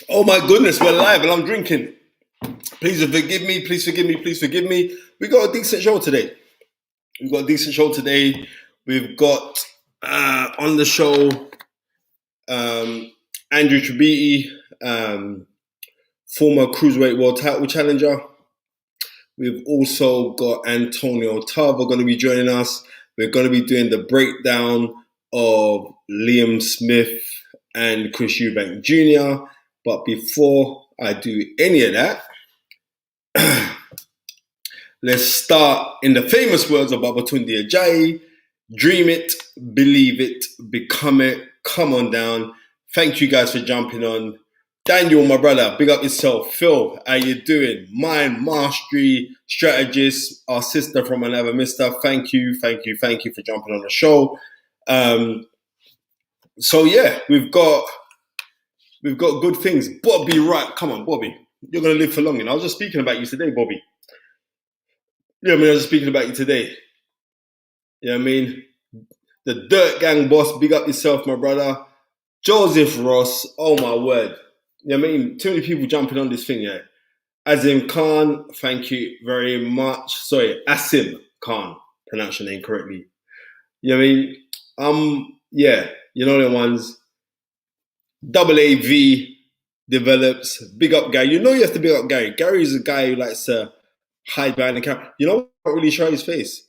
Oh my goodness, we're live and I'm drinking. Please forgive me, please forgive me, please forgive me. We got a decent show today. We've got on the show Andrew Tabiti, former Cruiserweight World Title Challenger. We've also got Antonio Tarver going to be joining us. We're going to be doing the breakdown of Liam Smith and Chris Eubank Jr. But before I do any of that, let's start in the famous words of Babatunde Ajayi. Dream it, believe it, become it, come on down. Thank you guys for jumping on. Daniel, my brother, big up yourself. Phil, how you doing? Mind Mastery Strategist, our sister from another mister. Thank you for jumping on the show. So yeah, we've got good things. Bobby, right? Come on, Bobby. You're gonna live for long. And I was just speaking about you today, Bobby. I was just speaking about you today. You know what I mean? The Dirt Gang boss, big up yourself, my brother. Joseph Ross, oh my word. You know what I mean? Too many people jumping on this thing, yeah. Azim Khan, thank you very much. Sorry, Asim Khan, pronounce your name correctly. You know what I mean? Yeah, you know the ones. Double AV develops, big up Gary. You know you have to big up Gary. Gary is a guy who likes to hide behind the camera. You know, not really show his face.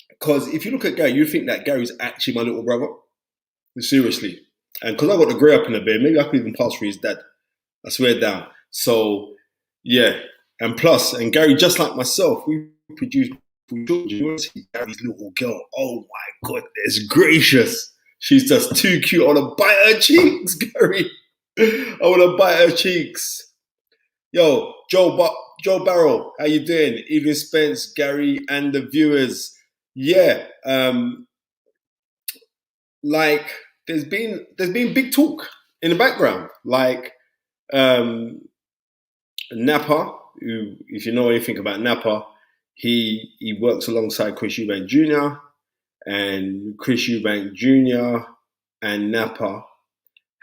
Because if you look at Gary, you think that Gary's actually my little brother. Seriously. And because I got the grey up in the beard, maybe I could even pass for his dad. I swear down. So, yeah. And plus, and Gary, just like myself, we produce Gary's little girl. Oh my goodness gracious. She's just too cute. I want to bite her cheeks, Gary. I want to bite her cheeks. Yo, Joe Barrow, how you doing? Even Spence, Gary, and the viewers. Yeah, like there's been big talk in the background. Like Napa, who, if you know anything about Napa, he works alongside Chris Eubank Jr. and Chris Eubank Jr. and Napa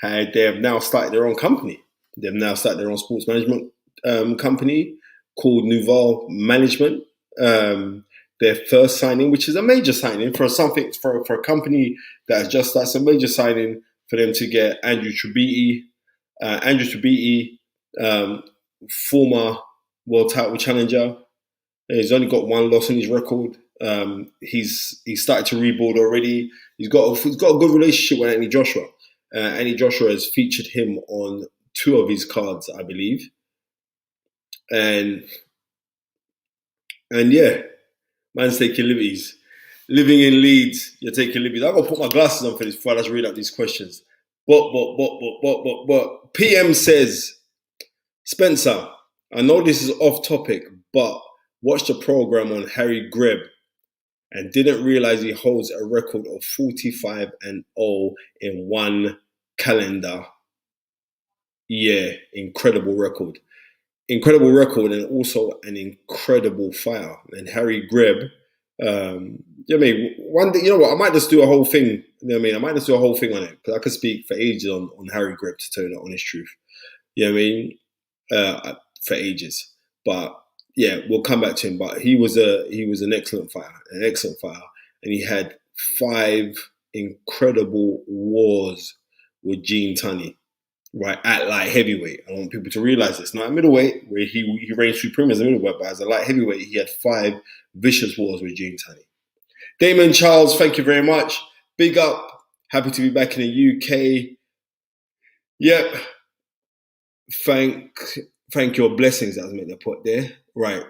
they have now started their own company. They've now started their own sports management company called Nouveau Management. Their first signing, which is a major signing for a company that has just started, a major signing for them to get Andrew Tabiti. Former world title challenger. He's only got one loss on his record. He's started to rebuild already. He's got a good relationship with Anthony Joshua. Anthony Joshua has featured him on 2 of his cards, I believe. And yeah, man's taking liberties. Living in Leeds, you're taking liberties. I've got to put my glasses on for this before I just read out these questions. But. PM says, Spencer, I know this is off topic, but watched the program on Harry Greb and didn't realize he holds a record of 45-0 in one calendar year. Incredible record, and also an incredible fighter. And Harry Greb, one day, you know what? I might just do a whole thing. You know what I mean? I might just do a whole thing on it because I could speak for ages on Harry Greb, to tell you the honest truth. You know what I mean? For ages, but yeah, we'll come back to him. But he was an excellent fighter, and he had 5 incredible wars with Gene Tunney, right, at light heavyweight. I want people to realize this. Not at middleweight, where he reigned supreme as a middleweight, but as a light heavyweight, he had 5 vicious wars with Gene Tunney. Damon Charles, thank you very much. Big up. Happy to be back in the UK. Yep. Thank your blessings, that was meant to put there. Right.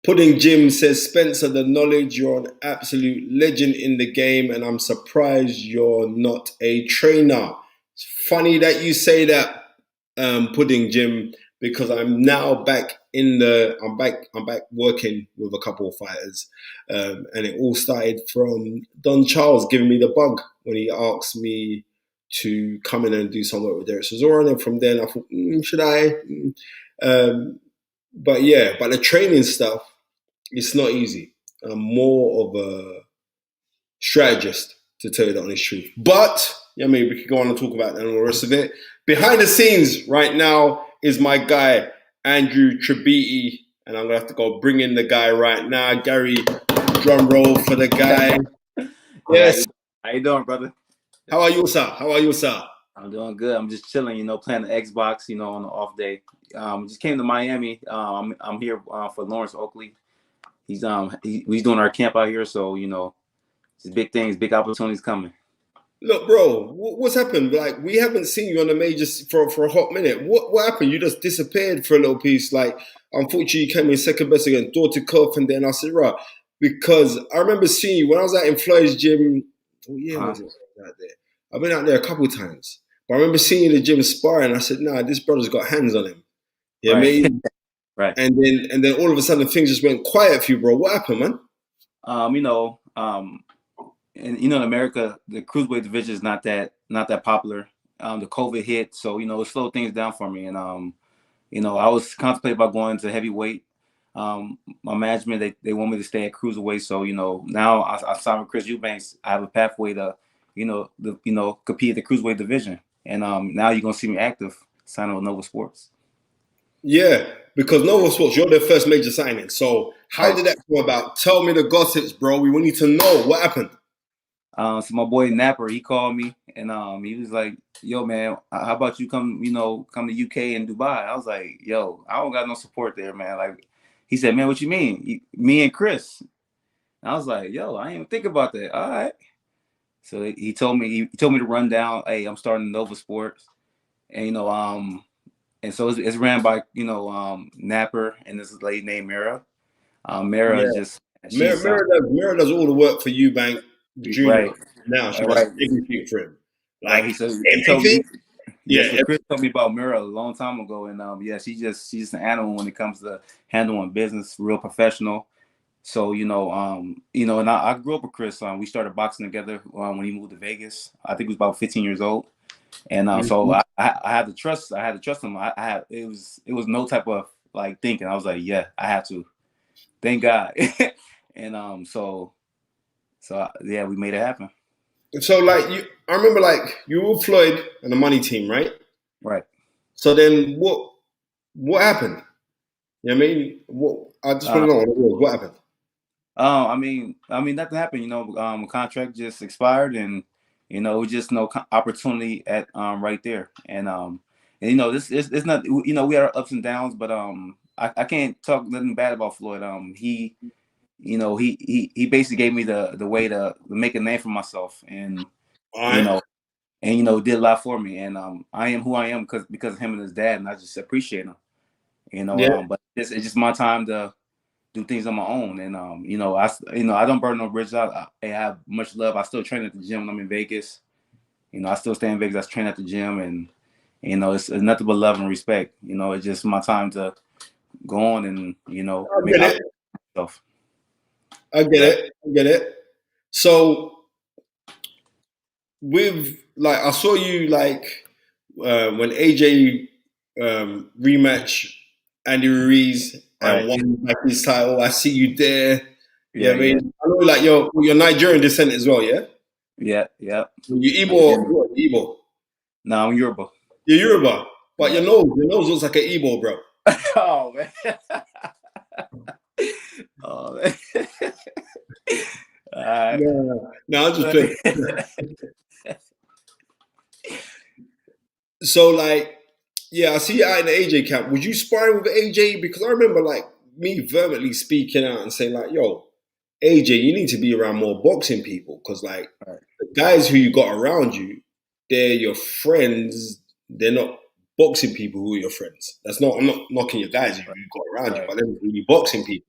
Pudding Jim says, Spencer, the knowledge, you're an absolute legend in the game, and I'm surprised you're not a trainer. It's funny that you say that, Pudding Jim, because I'm now back I'm back working with a couple of fighters. And it all started from Don Charles giving me the bug when he asked me to come in and do some work with Derek Chisora. And from then I thought, should I? But the training stuff, it's not easy. I'm more of a strategist, to tell you the honest truth. But Yeah, maybe we could go on and talk about that and all the rest of it. Behind the scenes right now is my guy, Andrew Tabiti. And I'm going to have to go bring in the guy right now. Gary, drum roll for the guy. Yeah, Yes. how you doing, brother? How are you, sir? How are you, sir? I'm doing good. I'm just chilling, playing the Xbox, on the off day. Just came to Miami. I'm here for Lawrence Oakley. He's doing our camp out here, so just big things, big opportunities coming. Look, bro, what's happened? Like, we haven't seen you on the majors for a hot minute. What happened? You just disappeared for a little piece. Like, unfortunately, you came in second best against Dorty Cuff, and then I said, right, because I remember seeing you when I was out in Floyd's gym. What year was it? Out there? I've been out there a couple of times, but I remember seeing you in the gym sparring. I said, nah, this brother's got hands on him. Yeah, Right, mate. right. And then all of a sudden things just went quiet for you, bro. What happened, man? Um, you know, um, and in America, the cruiserweight division is not that popular. The COVID hit, so it slowed things down for me, and I was contemplating about going to heavyweight. My management they want me to stay at cruiserweight, so now I signed with Chris Eubanks. I have a pathway to compete at the cruiserweight division, and now you're gonna see me active signing with Nova Sports. Yeah, because Nova Sports, you're their first major signing. So how Right. did that come about? Tell me the gossips, bro. We need to know what happened. So my boy Napper, he called me and he was like, "Yo, man, how about you come to UK and Dubai?" I was like, "Yo, I don't got no support there, man." Like, he said, "Man, what you mean? Me and Chris?" And I was like, "Yo, I didn't even think about that." All right. So he told me to run down. Hey, I'm starting Nova Sports, and and so it's ran by Napper and this lady named Mira. Mira Yeah. is just she's Mira does all the work for Eubank Junior. right, Now she does right, everything for him. right. Like He told me. everything? Yeah, Yeah. so Chris told me about Mira a long time ago, and yeah, she's an animal when it comes to handling business, real professional. So and I grew up with Chris. We started boxing together when he moved to Vegas. I think he was about 15 years old, and so Mhm. I had to trust. I had to trust him. I had it was no type of like thinking. I was like, yeah, I have to. Thank God, and yeah, we made it happen. So like I remember like you were Floyd and the money team, right? Right. So then what happened? You know what I mean? What I just want Uh, to know what it was. What happened? I mean, nothing happened. A contract just expired, and it was just no opportunity at right there. And this is it's not. We had our ups and downs, but I can't talk nothing bad about Floyd. He basically gave me the way to make a name for myself, and All you right. know, did a lot for me, and I am who I am because of him and his dad, and I just appreciate him. Yeah. But it's just my time to do things on my own. And I don't burn no bridges. I have much love. I still train at the gym when I'm in Vegas. I still stay in Vegas. I train at the gym, and it's nothing but love and respect. It's just my time to go on and I make get out it. myself. I get Yeah. it. I get it. So with like I saw you like when AJ rematch Andy Ruiz and Right. won like his title. I see you there. Yeah, Yeah. I Yeah. mean, I know like you're Nigerian descent as well. Yeah, Yeah. Yeah. you Igbo. Nigerian. What, Igbo. No, I'm Yoruba. You're Yoruba, but Yeah. your nose looks like an Igbo, bro. Oh man. Oh man. All right. No, no, I'm just playing. So like, yeah, I see you out in the AJ camp. Was you sparring with AJ? Because I remember like me vehemently speaking out and saying like, "Yo, AJ, you need to be around more boxing people because like Right. the guys who you got around you, they're your friends. They're not boxing people who are your friends. That's not. I'm not knocking your guys who you got around you, Right. but they're really boxing people.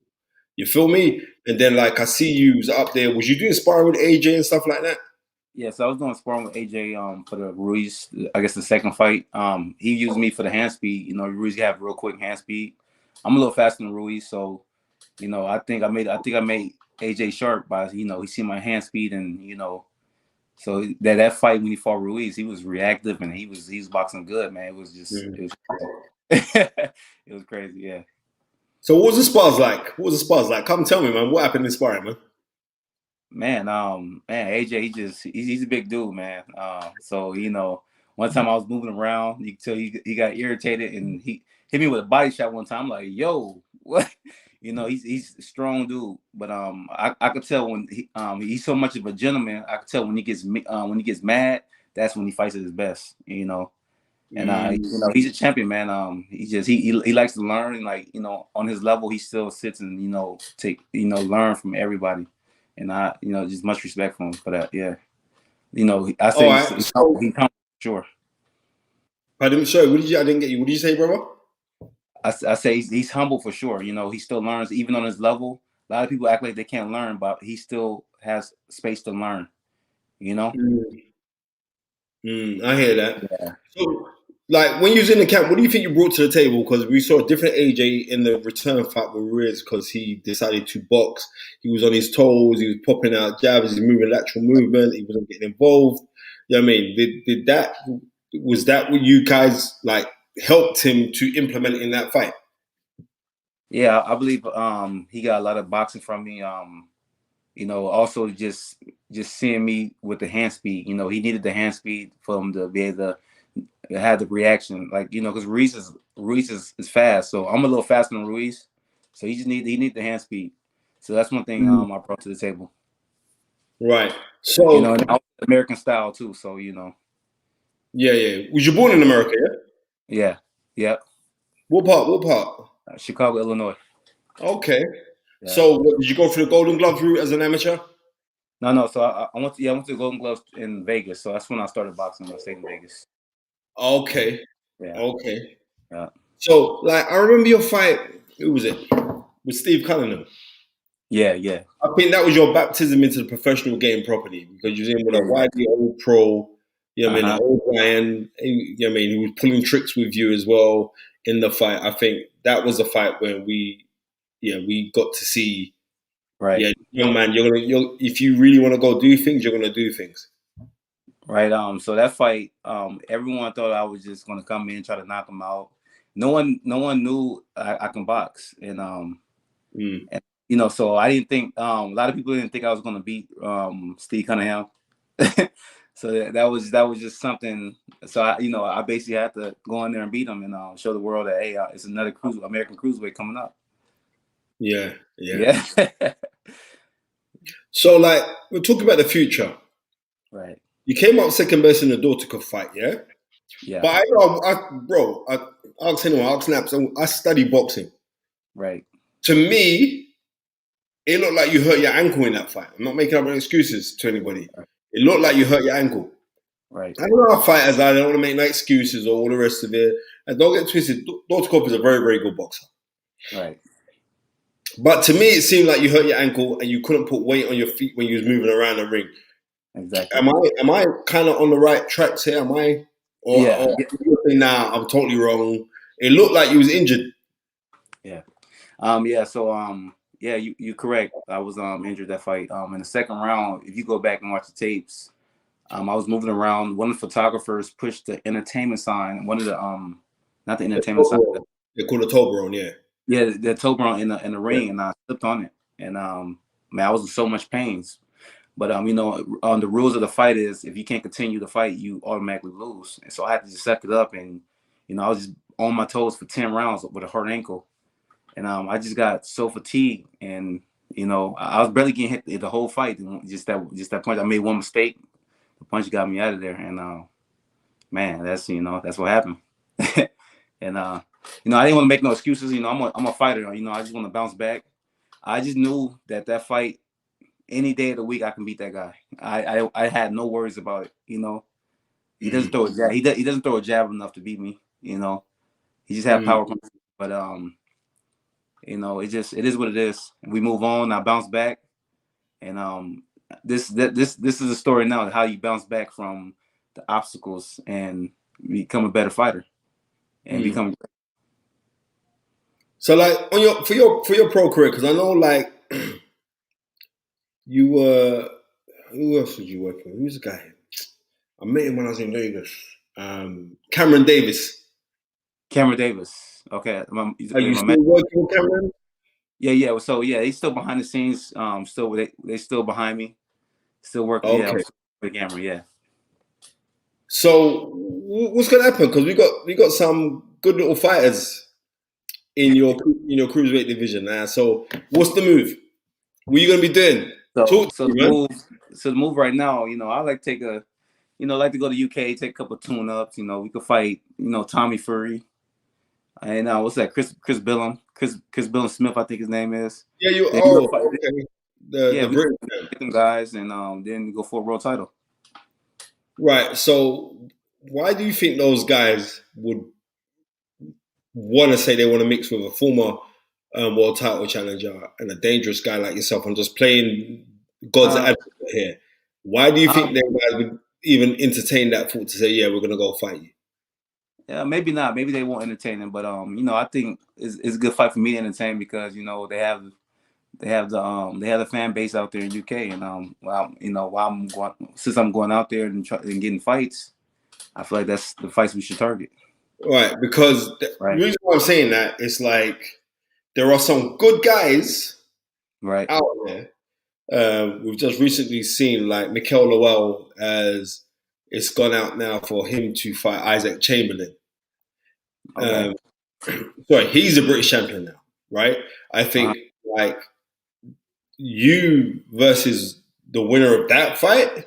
You feel me? And then like I see you was up there. Was you doing sparring with AJ and stuff like that? Yeah, so I was doing sparring with AJ for the Ruiz, I guess the second fight. He used me for the hand speed. Ruiz have real quick hand speed. I'm a little faster than Ruiz, so I think I made AJ sharp by he seen my hand speed, and so that fight when he fought Ruiz, he was reactive and he was boxing good, man. It was just Mm. it was it was crazy, yeah. So what was the spars like? What was the spars like? Come tell me, man. What happened in sparring, man? Man, AJ, he's a big dude, man. So one time I was moving around, you could tell he got irritated, and he hit me with a body shot one time. I'm like, yo, what? He's a strong dude, but I could tell when he's so much of a gentleman. I could tell when he gets mad, that's when he fights at his best. And he's a champion, man. He likes to learn, and like on his level, he still sits and take learn from everybody, and I just much respect for him for that. Yeah, I All say right. So he's humble, sure. I didn't. Sorry, what did you? I didn't get you. What did you say, brother? I say he's humble for sure. He still learns even on his level. A lot of people act like they can't learn, but he still has space to learn. You know. I hear that. Yeah. So, like, when you was in the camp, what do you think you brought to the table? Because we saw a different AJ in the return fight with Riz because he decided to box. He was on his toes. He was popping out jabs. He was moving lateral movement. He wasn't getting involved. You know what I mean? Did that, was that what you guys, like, helped him to implement in that fight? Yeah, I believe he got a lot of boxing from me. Also just seeing me with the hand speed. He needed the hand speed for him to be able to have the reaction. Like, because Ruiz is fast. So I'm a little faster than Ruiz. So he need the hand speed. So that's one thing I brought to the table. Right. So, And also American style too. So, yeah. Was you born in America, yeah? yeah. Yep. What part? What part? Chicago, Illinois. Okay. Yeah. So, what, did you go for the Golden Glove route as an amateur? No. So I went to the Golden Gloves in Vegas. So that's when I started boxing. I stayed in Vegas. Okay. Yeah. Okay. Yeah. So, like, I remember your fight. Who was it? With Steve Cunningham. Yeah. Yeah. I think that was your baptism into the professional game properly because you was in with a Yeah. widely old pro. You know what I mean? An Uh-huh. old Ryan. You know what I mean? He was pulling tricks with you as well in the fight. I think that was the fight when we got to see. Right. Yeah, young man, if you really want to go do things, you're gonna do things. Right. So that fight, everyone thought I was just gonna come in and try to knock him out. No one knew I can box, Mm. and so I didn't think. A lot of people didn't think I was gonna beat Steve Cunningham. So that was just something. So I basically had to go in there and beat him and show the world that hey, it's another American cruiserweight coming up. Yeah, yeah. Yeah. So, like, we're talking about the future. Right. You came up second best in the Dorticov fight, yeah? Yeah. But I ask anyone, ask Naps, I study boxing. Right. To me, it looked like you hurt your ankle in that fight. I'm not making up any excuses to anybody. It looked like you hurt your ankle. Right. I don't know how fighters are. I don't want to make no excuses or all the rest of it. And don't get twisted. Dorticov is a very, very good boxer. Right. But to me, it seemed like you hurt your ankle and you couldn't put weight on your feet when you was moving around the ring. Exactly. Am I kind of on the right tracks here? Am I? Yeah. Or you think, nah, I'm totally wrong. It looked like you was injured. Yeah. So yeah, you correct. I was injured that fight. In the second round, if you go back and watch the tapes, I was moving around. One of the photographers pushed the entertainment sign. One of the not the entertainment sign. They call it Toblerone, yeah. Yeah, the Toblerone in the ring, and I slipped on it, and man, I was in so much pain. But the rules of the fight is if you can't continue the fight, you automatically lose. And so I had to just suck it up, and I was just on my toes for 10 rounds with a hurt ankle. And I just got so fatigued, and I was barely getting hit the whole fight. And just that punch, I made one mistake. The punch got me out of there, and man, that's what happened. And I didn't want to make no excuses. I'm a fighter. I just want to bounce back. I just knew that fight, any day of the week, I can beat that guy. I had no worries about it. He doesn't throw a jab. He doesn't throw a jab enough to beat me. He just had power punches. But it is what it is. We move on. I bounce back, and this is a story now how you bounce back from the obstacles and become a better fighter and become. So, like, on your pro career, because I know, like, you were. Who else was you working with? Who's the guy? I met him when I was in Vegas. Cameron Davis. Cameron Davis. Okay, Are you my still working with Cameron? Yeah. So yeah, they still behind the scenes. Still they still behind me. Still working. Yeah, I'm Okay. still with the camera. Yeah. So what's gonna happen? Because we got some good little fighters in your cruiserweight division now. So what's the move? What are you gonna be doing? So Talk to so me, the man. move so the move right now, I like to take a like to go to UK, take a couple tune ups. We could fight, Tommy Fury. And what's that? Chris Billum. Chris Billum Smith, I think his name is. Yeah, you. Then Oh, fight. okay. Yeah, The we could British man. get them guys and then go for a world title. Right. So why do you think those guys would want to say they want to mix with a former world title challenger and a dangerous guy like yourself? I'm just playing God's Uh, advocate here. Why do you think um, them guys would even entertain that thought to say, yeah, we're gonna go fight you? yeah, maybe not. Maybe they won't entertain him, but I think it's a good fight for me to entertain because they have the fan base out there in UK, and while I'm going since I'm going out there and getting fights, I feel like that's the fights we should target. Right. Because the Right. reason why I'm saying that is like there are some good guys Right. out there. We've just recently seen like Mikel Lowell as it's gone out now for him to fight Isaac Chamberlain. Okay. Um, sorry, he's a British champion now, right? I Uh-huh. think like you versus the winner of that fight,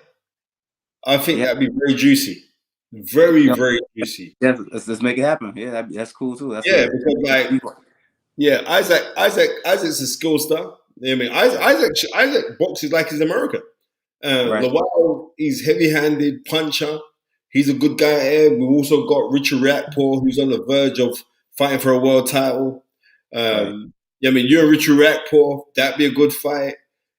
I think Yeah. that'd be very juicy, very Yeah. very juicy. Yeah. Let's make it happen. Yeah, that's cool too. That's Yeah, a because like yeah, Isaac's a skill star. You know what I mean, Isaac boxes like he's American. right. Lawal, he's heavy-handed puncher. He's a good guy here. We've also got Richard Riakporhe, who's on the verge of fighting for a world title. Right. Yeah, I mean, you and Richard Riakporhe, that'd be a good fight.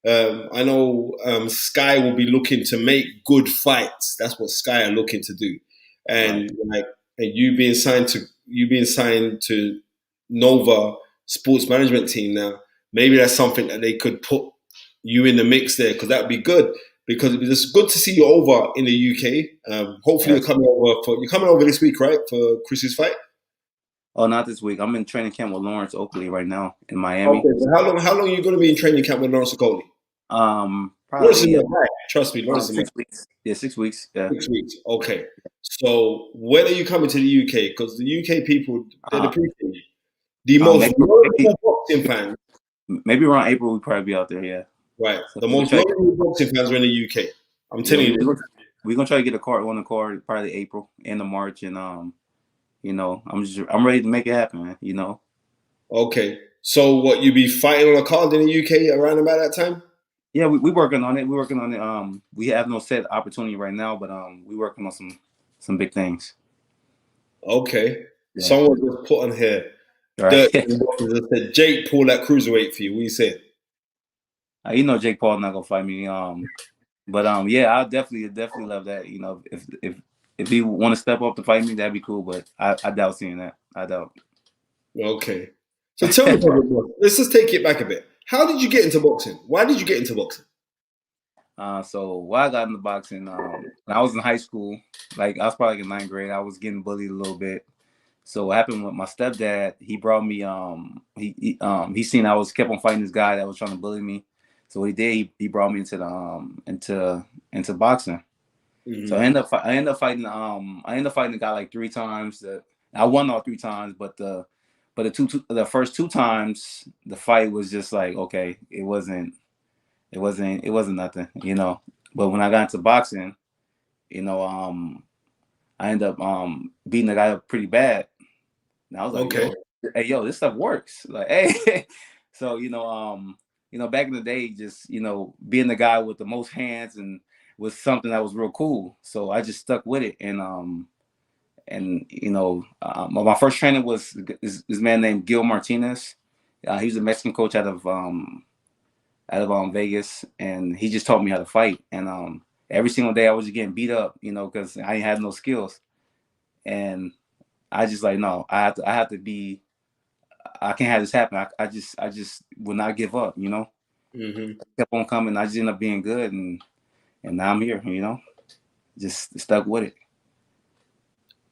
I know Sky will be looking to make good fights. That's what Sky are looking to do. Right. And like, and you being signed to Nova Sports Management Team now. Maybe that's something that they could put you in the mix there because that would be good because it's good to see you over in the UK. Hopefully Yes. you're coming over this week, right, for Chris's fight. Oh, not this week. I'm in training camp with Lawrence Oakley right now in Miami. Okay, so how long are you going to be in training camp with Lawrence Okoli? Lawrence is Probably my guy. Trust me, Lawrence around is my 6 weeks. Yeah, 6 weeks. Yeah. 6 weeks. Okay, so when are you coming to the UK? Because the UK people they'd Uh, appreciate you. The most maybe knowledgeable boxing fans, maybe around April we probably be out there. Yeah. right? So The we're gonna most try to get, knowledgeable boxing fans are in the UK. I'm yeah telling we you. we're gonna try to get a card on the card probably April end of March and I'm ready to make it happen, man. Okay, so what you be fighting on a card in the UK around about that time? Yeah, we working on it. We're working on it. We have no set opportunity right now, but we working on some big things. Okay. Yeah. Someone just put on here. All right. Dirt that said Jake pull that cruiserweight for you. What you saying? Jake Paul not gonna fight me. But yeah, I definitely love that. If he want to step up to fight me, that'd be cool. But I doubt seeing that. I doubt. Okay. So tell me something, bro. Let's just take it back a bit. How did you get into boxing? Why did you get into boxing? So while I got into boxing, when I was in high school, like I was probably like in ninth grade, I was getting bullied a little bit. So what happened with my stepdad? He brought me. He seen I was kept on fighting this guy that was trying to bully me. So what he did, he brought me into the into boxing. So Mm-hmm. I ended up fighting the guy like 3 times. I won all 3 times, but the first 2 times the fight was just like okay, it wasn't nothing, But when I got into boxing, you know, I ended up beating the guy up pretty bad. And I was like, Okay. yo, this stuff works. Like, hey, so back in the day, just being the guy with the most hands and was something that was real cool. So I just stuck with it, and my first trainer was this man named Gil Martinez. He was a Mexican coach out of Vegas, and he just taught me how to fight. And every single day I was just getting beat up, because I ain't had no skills. And I just like no, I have to be. I can't have this happen. I just will not give up. Mm-hmm. Kept on coming. I just ended up being good, and now I'm here. Just stuck with it.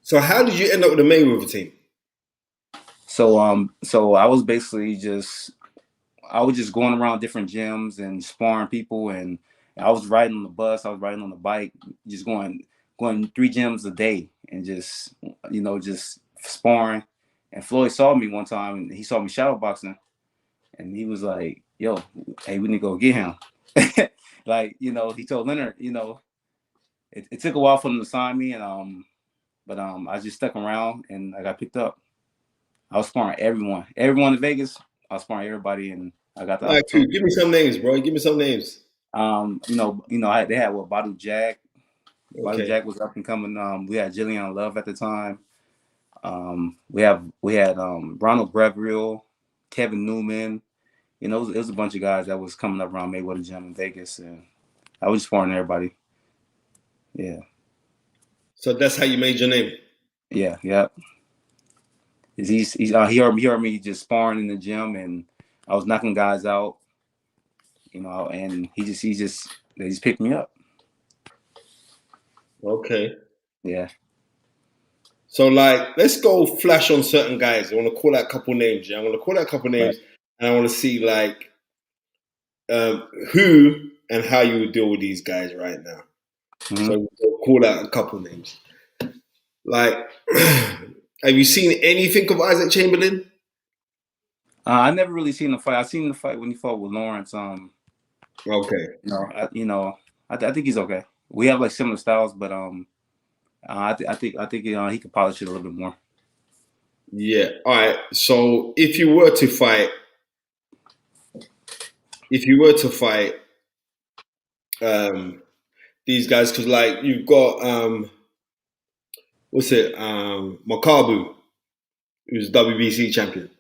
So how did you end up with the Mayweather team? So I was basically just I was just going around different gyms and sparring people, and I was riding on the bus, I was riding on the bike, just going 3 gyms a day, and just just sparring. And Floyd saw me one time, and he saw me shadow boxing, and he was like, "Yo, hey, we need to go get him." Like, he told Leonard, it took a while for him to sign me, and but I just stuck around, and I got picked up. I was sparring everyone in Vegas. I was sparring everybody, and I got the Like, who? opportunity. Give me some names, bro. Give me some names. They had Badu Jack. Badu Okay. Jack was up and coming. We had Jillian Love at the time. We had Ronald Breville, Kevin Newman. It was a bunch of guys that was coming up around Mayweather Gym in Vegas, and I was sparring everybody. Yeah, So that's how you made your name. yeah. He heard me just sparring in the gym, and I was knocking guys out. And they just picked me up. Okay. Yeah. So, like, let's go flash on certain guys. I want to call out a couple names. Yeah, I want to call out a couple Right. names, and I want to see like who and how you would deal with these guys right now. Mm-hmm. So we'll call out a couple names. Like, have you seen anything of Isaac Chamberlain? I never really seen the fight. I seen the fight when he fought with Lawrence. Okay. I think he's okay. We have like similar styles, but I think he could polish it a little bit more. Yeah. All right. So if you were to fight, these guys, because like you've got what's it, Makabu, who's WBC champion.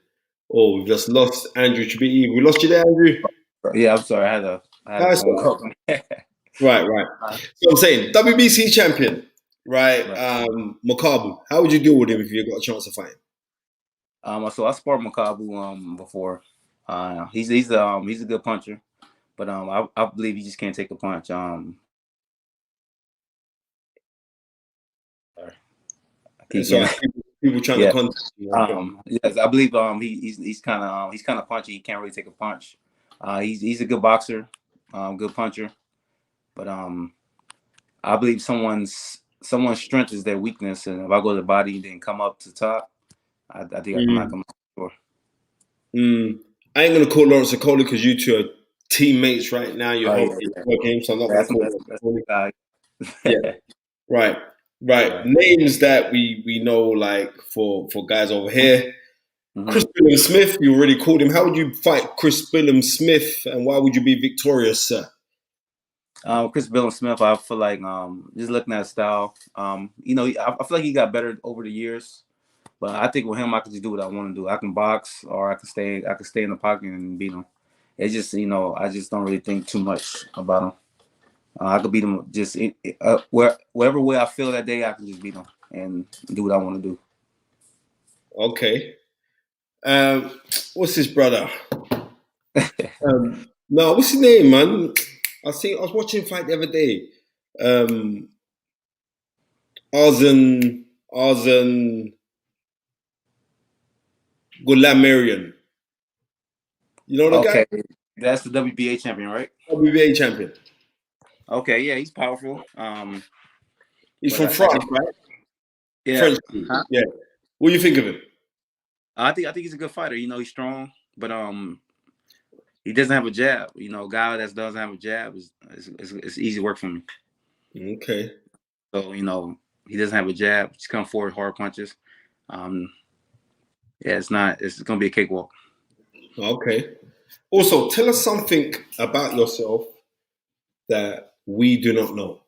Oh, we've just lost Andrew Tabiti. We lost you there, Andrew. Yeah, I'm sorry. I had a That's phone all call. right. Right. So I'm saying WBC champion, right? Right. Makabu. How would you deal with him if you got a chance to fight him? So I sparred Makabu before. He's a good puncher, but I believe he just can't take a punch. It's all right. People trying to contact you. Yes, I believe he's kind of punchy. He can't really take a punch. He's a good boxer, good puncher, but I believe someone's strength is their weakness, and if I go to the body and then come up to top, I think I can knock him out. Sure. I ain't gonna call Lawrence Okolie because you two are teammates right now. You're helping work him, so I'm not gonna call Lawrence Okolie. Yeah, right. Names that we know, like for guys over here. Mm-hmm. Chris Billum Smith, you already called him. How would you fight Chris Billum Smith, and why would you be victorious, sir? Chris Billum Smith, I feel like just looking at his style, I feel like he got better over the years. But I think with him, I can just do what I want to do. I can box, or I can stay in the pocket and beat him. It's just I just don't really think too much about him. I could beat him just wherever way I feel that day. I can just beat him and do what I want to do. Okay. What's his brother? No, what's his name, man? I was watching him fight the other day. Arzen Gulamarian. You know the guy? That's the WBA champion, right? WBA champion. Okay, yeah, he's powerful. He's from France, right? Yeah. French. Yeah. What do you think of him? I think he's a good fighter. He's strong, but he doesn't have a jab. A guy that doesn't have a jab is easy work for me. Okay. So he doesn't have a jab. He's come forward hard punches. It's gonna be a cakewalk. Okay. Also, tell us something about yourself that we do not know.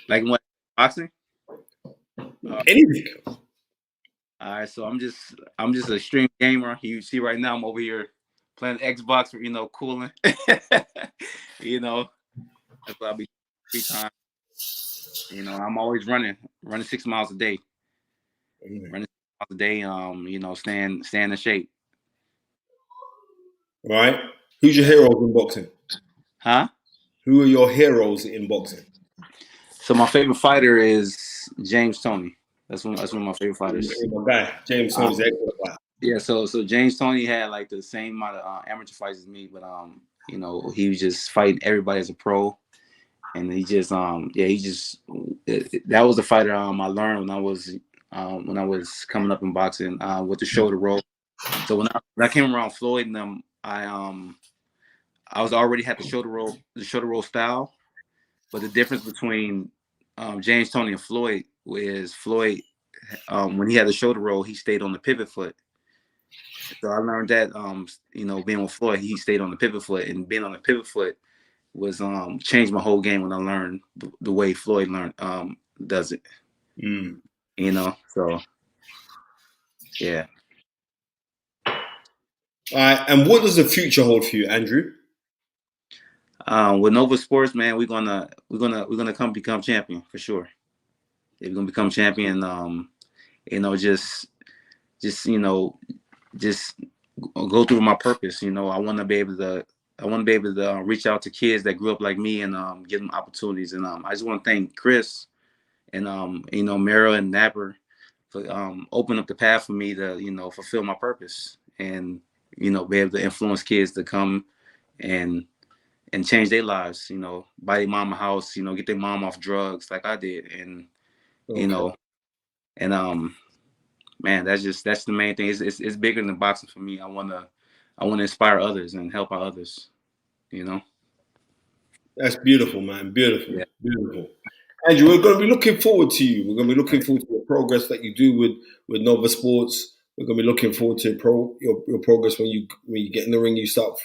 Like what, boxing? Anything. All right, so I'm just a extreme gamer. You see right now I'm over here playing Xbox, cooling. That's what I'll be free time. I'm always running 6 miles a day. Running 6 miles a day, staying in shape. Right. Who's your heroes in boxing? Huh? Who are your heroes in boxing? So my favorite fighter is James Toney. That's one of my favorite fighters. My guy, James Tony's an excellent fighter. Yeah, so James Toney had like the same amount of amateur fights as me, but he was just fighting everybody as a pro, and he just that was the fighter I learned when I was coming up in boxing with the shoulder roll. So when I came around Floyd and them, I was already had the shoulder roll style, but the difference between James Toney and Floyd was Floyd when he had the shoulder roll, he stayed on the pivot foot. So I learned that, being with Floyd, he stayed on the pivot foot, and being on the pivot foot was changed my whole game when I learned the way Floyd does it. So yeah. All right, and what does the future hold for you, Andrew? With Nova Sports, man, we're gonna come become champion for sure. We're gonna become champion. Just go through my purpose. I want to be able to reach out to kids that grew up like me and give them opportunities. And I just want to thank Chris and Mara and Napper for opening up the path for me to fulfill my purpose and be able to influence kids to come and change their lives. Buy their mom a house. Get their mom off drugs like I did, and man, that's the main thing. It's bigger than boxing for me. I wanna inspire others and help out others. That's beautiful, man. Beautiful, Yeah. beautiful. Andrew, we're going to be looking forward to you. We're going to be looking forward to the progress that you do with Nova Sports. We're going to be looking forward to your progress when you get in the ring. You start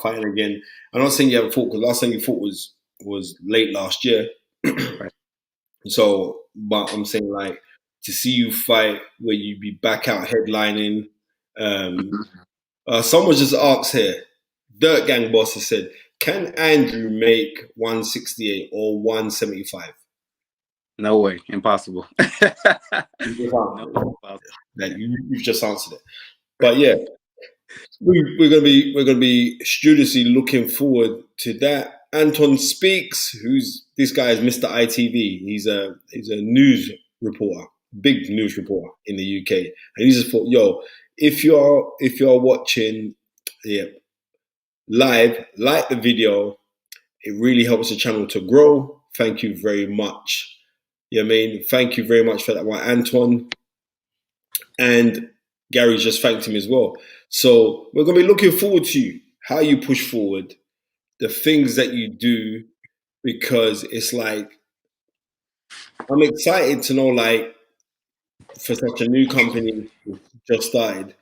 fighting again. I'm not saying you haven't fought because last time you fought was late last year. Right. So, but I'm saying like to see you fight where you be back out headlining. Someone just asked here. Dirt Gang Boss has said, "Can Andrew make 168 or 175?" No way, impossible. You've just answered it. But yeah, we're gonna be studiously looking forward to that. Anton Speaks, who's this guy is Mr. ITV. He's a news reporter, big news reporter in the UK, and he just thought, yo, if you're watching, live, like the video. It really helps the channel to grow. Thank you very much. Thank you very much for that one, Anton. And Gary just thanked him as well. So we're going to be looking forward to how you push forward, the things that you do, because it's like, I'm excited to know, like, for such a new company just started,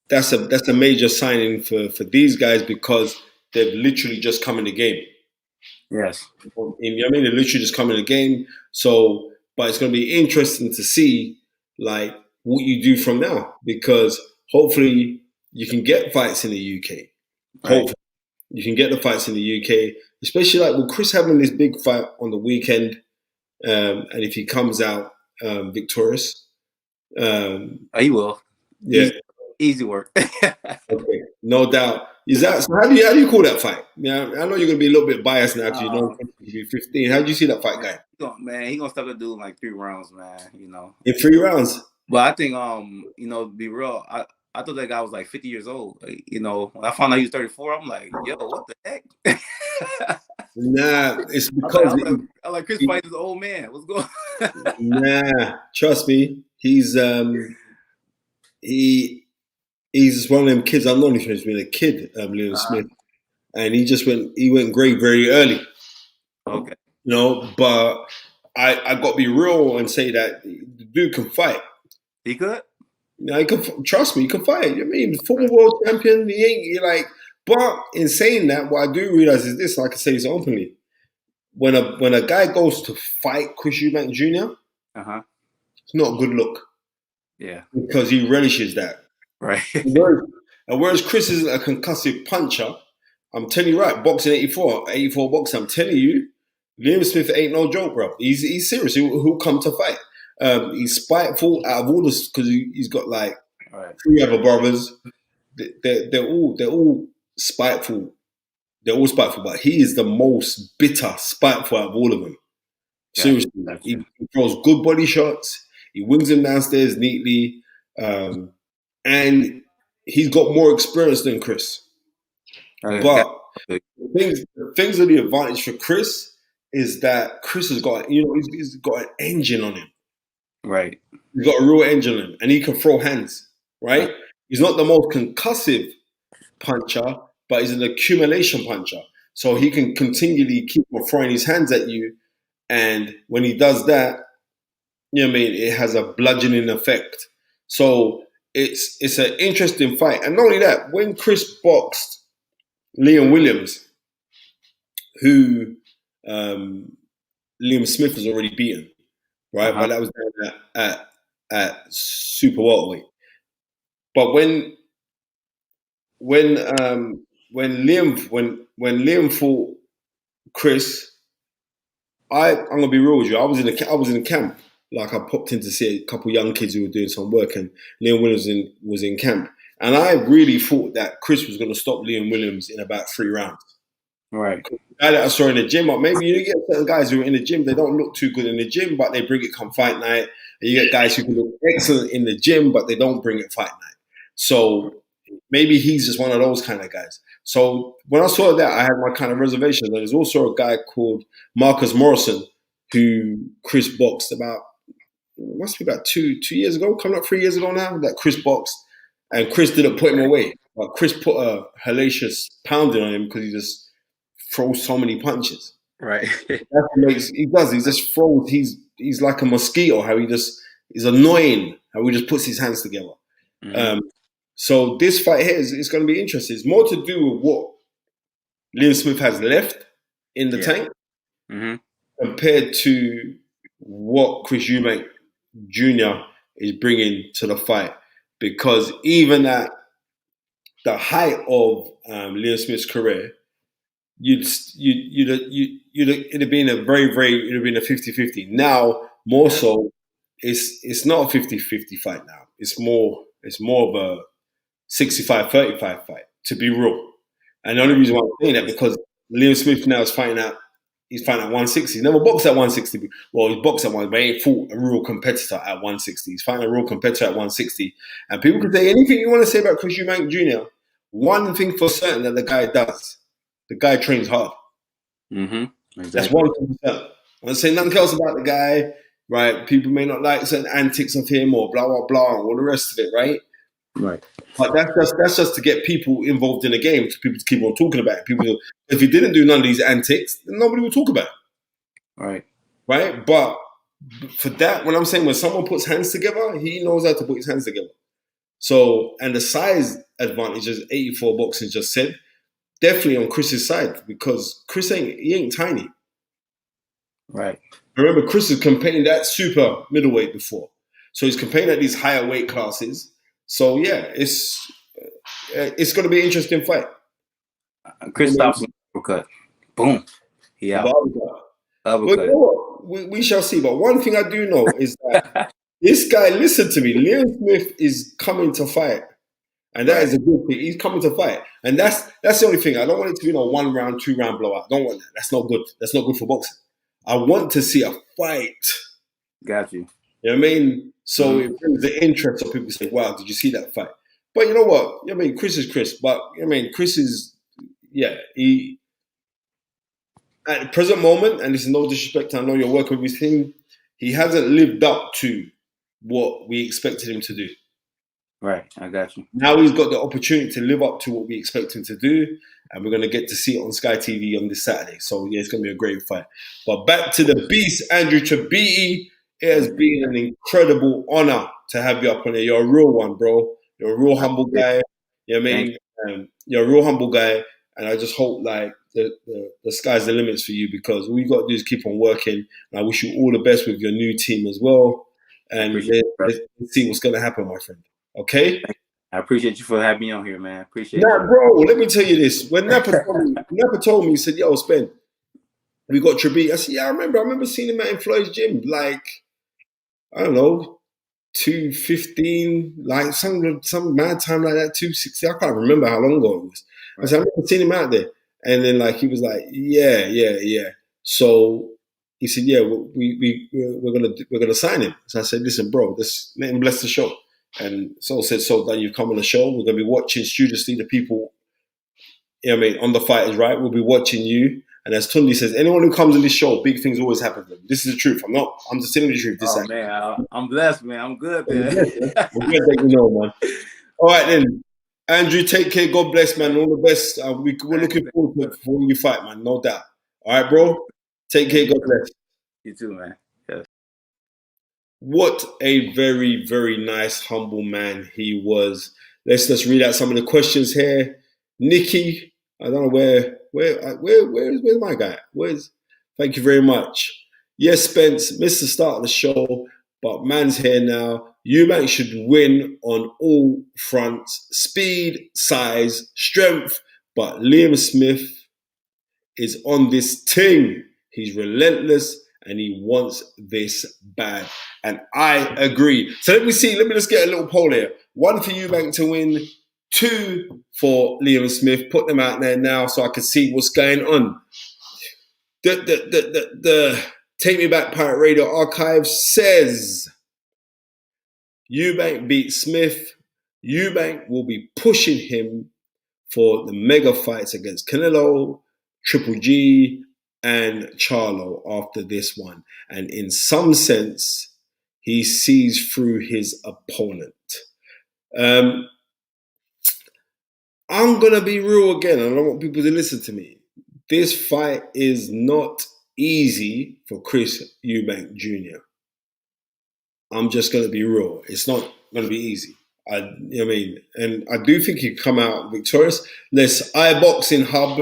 that's a major signing for these guys because they've literally just come in the game. Yes. They're literally just come in the game. So, but it's going to be interesting to see like what you do from now because hopefully you can get fights in the UK. Right. Hopefully you can get the fights in the UK, especially like with Chris having this big fight on the weekend, and if he comes out victorious, he will. Yeah, easy work. Okay, no doubt. Is that so? How do you call that fight? Yeah, I know you're gonna be a little bit biased now because you know you're 15. How do you see that fight, guy? Man, he gonna start to do like 3 rounds, man. In 3 rounds. But I think to be real, I thought that guy was like 50 years old. Like, when I found out he was 34, I'm like, yo, what the heck? Nah, it's because I'm like Chris fights his old man. What's going on? Nah, trust me. He's he's one of them kids. I've known him since he's been a kid, Liam Smith. And he went great very early. Okay. But I got to be real and say that the dude can fight. He could? He can, trust me, he can fight. Former world champion, but in saying that, what I do realize is this, like I say this openly, when a guy goes to fight Chris Eubank Jr., it's not a good look. Yeah. Because he relishes that. Right. Whereas Chris is a concussive puncher, I'm telling you right, boxing 84 boxing, I'm telling you, Liam Smith ain't no joke, bro. He's serious. He'll come to fight. He's spiteful out of all this because he's got like 3 other brothers. They're all spiteful. They're all spiteful, but he is the most bitter, spiteful out of all of them. Seriously, he throws good body shots. He wins them downstairs neatly, and he's got more experience than Chris. But things of the advantage for Chris is that Chris has got, he's got an engine on him. Right. He's got a real engine on him, and he can throw hands. Right. He's not the most concussive puncher, but he's an accumulation puncher. So he can continually keep on throwing his hands at you. And when he does that, it has a bludgeoning effect. So it's an interesting fight. And not only that, when Chris boxed Liam Williams, who Liam Smith has already beaten, right? But that was down at super welterweight. But when Liam fought Chris, I'm gonna be real with you. I was in camp. Like I popped in to see a couple young kids who were doing some work, and Liam Williams was in camp. And I really thought that Chris was going to stop Liam Williams in about 3 rounds. Right. The guy that I saw in the gym, or maybe you get certain guys who are in the gym, they don't look too good in the gym, but they bring it come fight night. And you get guys who can look excellent in the gym, but they don't bring it fight night. So maybe he's just one of those kind of guys. So when I saw that, I had my kind of reservations. There's also a guy called Marcus Morrison who Chris boxed must be about 2 years ago, coming up 3 years ago now, that Chris boxed. And Chris didn't put him away. But Chris put a hellacious pounding on him because he just throws so many punches. Right. That's what he does. He just throws. He's like a mosquito. How he's annoying. How he just puts his hands together. Mm-hmm. So this fight here is going to be interesting. It's more to do with what Liam Smith has left in the tank compared to what Chris Eubank Jr. is bringing to the fight. Because even at the height of Liam Smith's career, it'd have been a 50-50. Now, more so, it's not a 50-50 fight now. It's more of a 65-35 fight, to be real. And the only reason why I'm saying that because Liam Smith now is fighting at 160. He's never boxed at 160. Well, he's boxed at one, but he ain't fought a real competitor at 160. He's fighting a real competitor at 160. And people can say anything you want to say about Chris Eubank Jr. One thing for certain that the guy does, the guy trains hard. Mm-hmm. Exactly. That's 100%. I'm not saying nothing else about the guy, right? People may not like certain antics of him or blah, blah, blah, and all the rest of it, right? Right. But that's just to get people involved in the game, for people to keep on talking about it. If he didn't do none of these antics, then nobody would talk about it. Right. Right? But for that, when I'm saying when someone puts hands together, he knows how to put his hands together. So, and the size advantage, as 84 boxing just said, definitely on Chris's side, because Chris ain't tiny. Right. I remember Chris has competed at super middleweight before. So he's competing at these higher weight classes. So yeah, it's going to be an interesting fight. Chris stops an uppercut. Boom. Yeah. But you know what? We shall see. But one thing I do know is that this guy, listen to me, Liam Smith is coming to fight. And that is a good thing. He's coming to fight. And that's the only thing. I don't want it to be 1 round, 2 round blowout. I don't want that. That's not good. That's not good for boxing. I want to see a fight. Got you. You know what I mean? So it brings the interest of people say, wow, did you see that fight? But you know what? I mean, Chris is Chris. But I mean, Chris is, he, at the present moment, and this is no disrespect, I know you're working with his team, he hasn't lived up to what we expected him to do. Right, I got you. Now he's got the opportunity to live up to what we expect him to do, and we're going to get to see it on Sky TV on this Saturday. So, yeah, it's going to be a great fight. But back to the beast, Andrew Tabiti. It has been an incredible honor to have you up on there. You're a real one, bro. You're a real humble guy. You know what I mean? You're a real humble guy, and I just hope, the sky's the limits for you, because all you got to do is keep on working. And I wish you all the best with your new team as well. And let's see what's going to happen, my friend. Okay? I appreciate you for having me on here, man. Appreciate you. Bro, let me tell you this. When Napa told me, he said, yo, Spen, we got Tabiti. I said, yeah, I remember seeing him at Floyd's gym, I don't know, 215, some mad time like that, 260. I can't remember how long ago it was. I said, I remember seeing him out there. And then he was like, yeah. So he said, yeah, we're gonna sign him. So I said, listen, bro, just let him bless the show. And Sol said, so that you come on the show, we're gonna be watching studiously the people, you know what I mean, on the Fight Is Right. We'll be watching you. And as Tundi says, anyone who comes on this show, big things always happen to them. This is the truth. I'm just telling the truth. Oh man, I'm blessed, man. I'm good there. I'm glad that you know, man. All right then. Andrew, take care. God bless, man. All the best. We're looking forward to when you fight, man. No doubt. All right, bro. Take care. God bless. You too, man. Yes. What a very, very nice, humble man he was. Let's just read out some of the questions here. Nikki, I don't know where's my guy? Thank you very much. Yes, Spence, missed the start of the show, but man's here now. Eubank should win on all fronts. Speed, size, strength, but Liam Smith is on this thing. He's relentless and he wants this bad. And I agree. So let me just get a little poll here. 1 for Eubank to win, 2 for Liam Smith. Put them out there now so I can see what's going on. The Take Me Back Pirate Radio Archive says Eubank beat Smith. Eubank will be pushing him for the mega fights against Canelo, Triple G, and Charlo after this one. And in some sense, he sees through his opponent. I'm going to be real again. I don't want people to listen to me. This fight is not easy for Chris Eubank Jr. I'm just going to be real. It's not going to be easy. You know what I mean? And I do think he'd come out victorious. This iBoxing Hub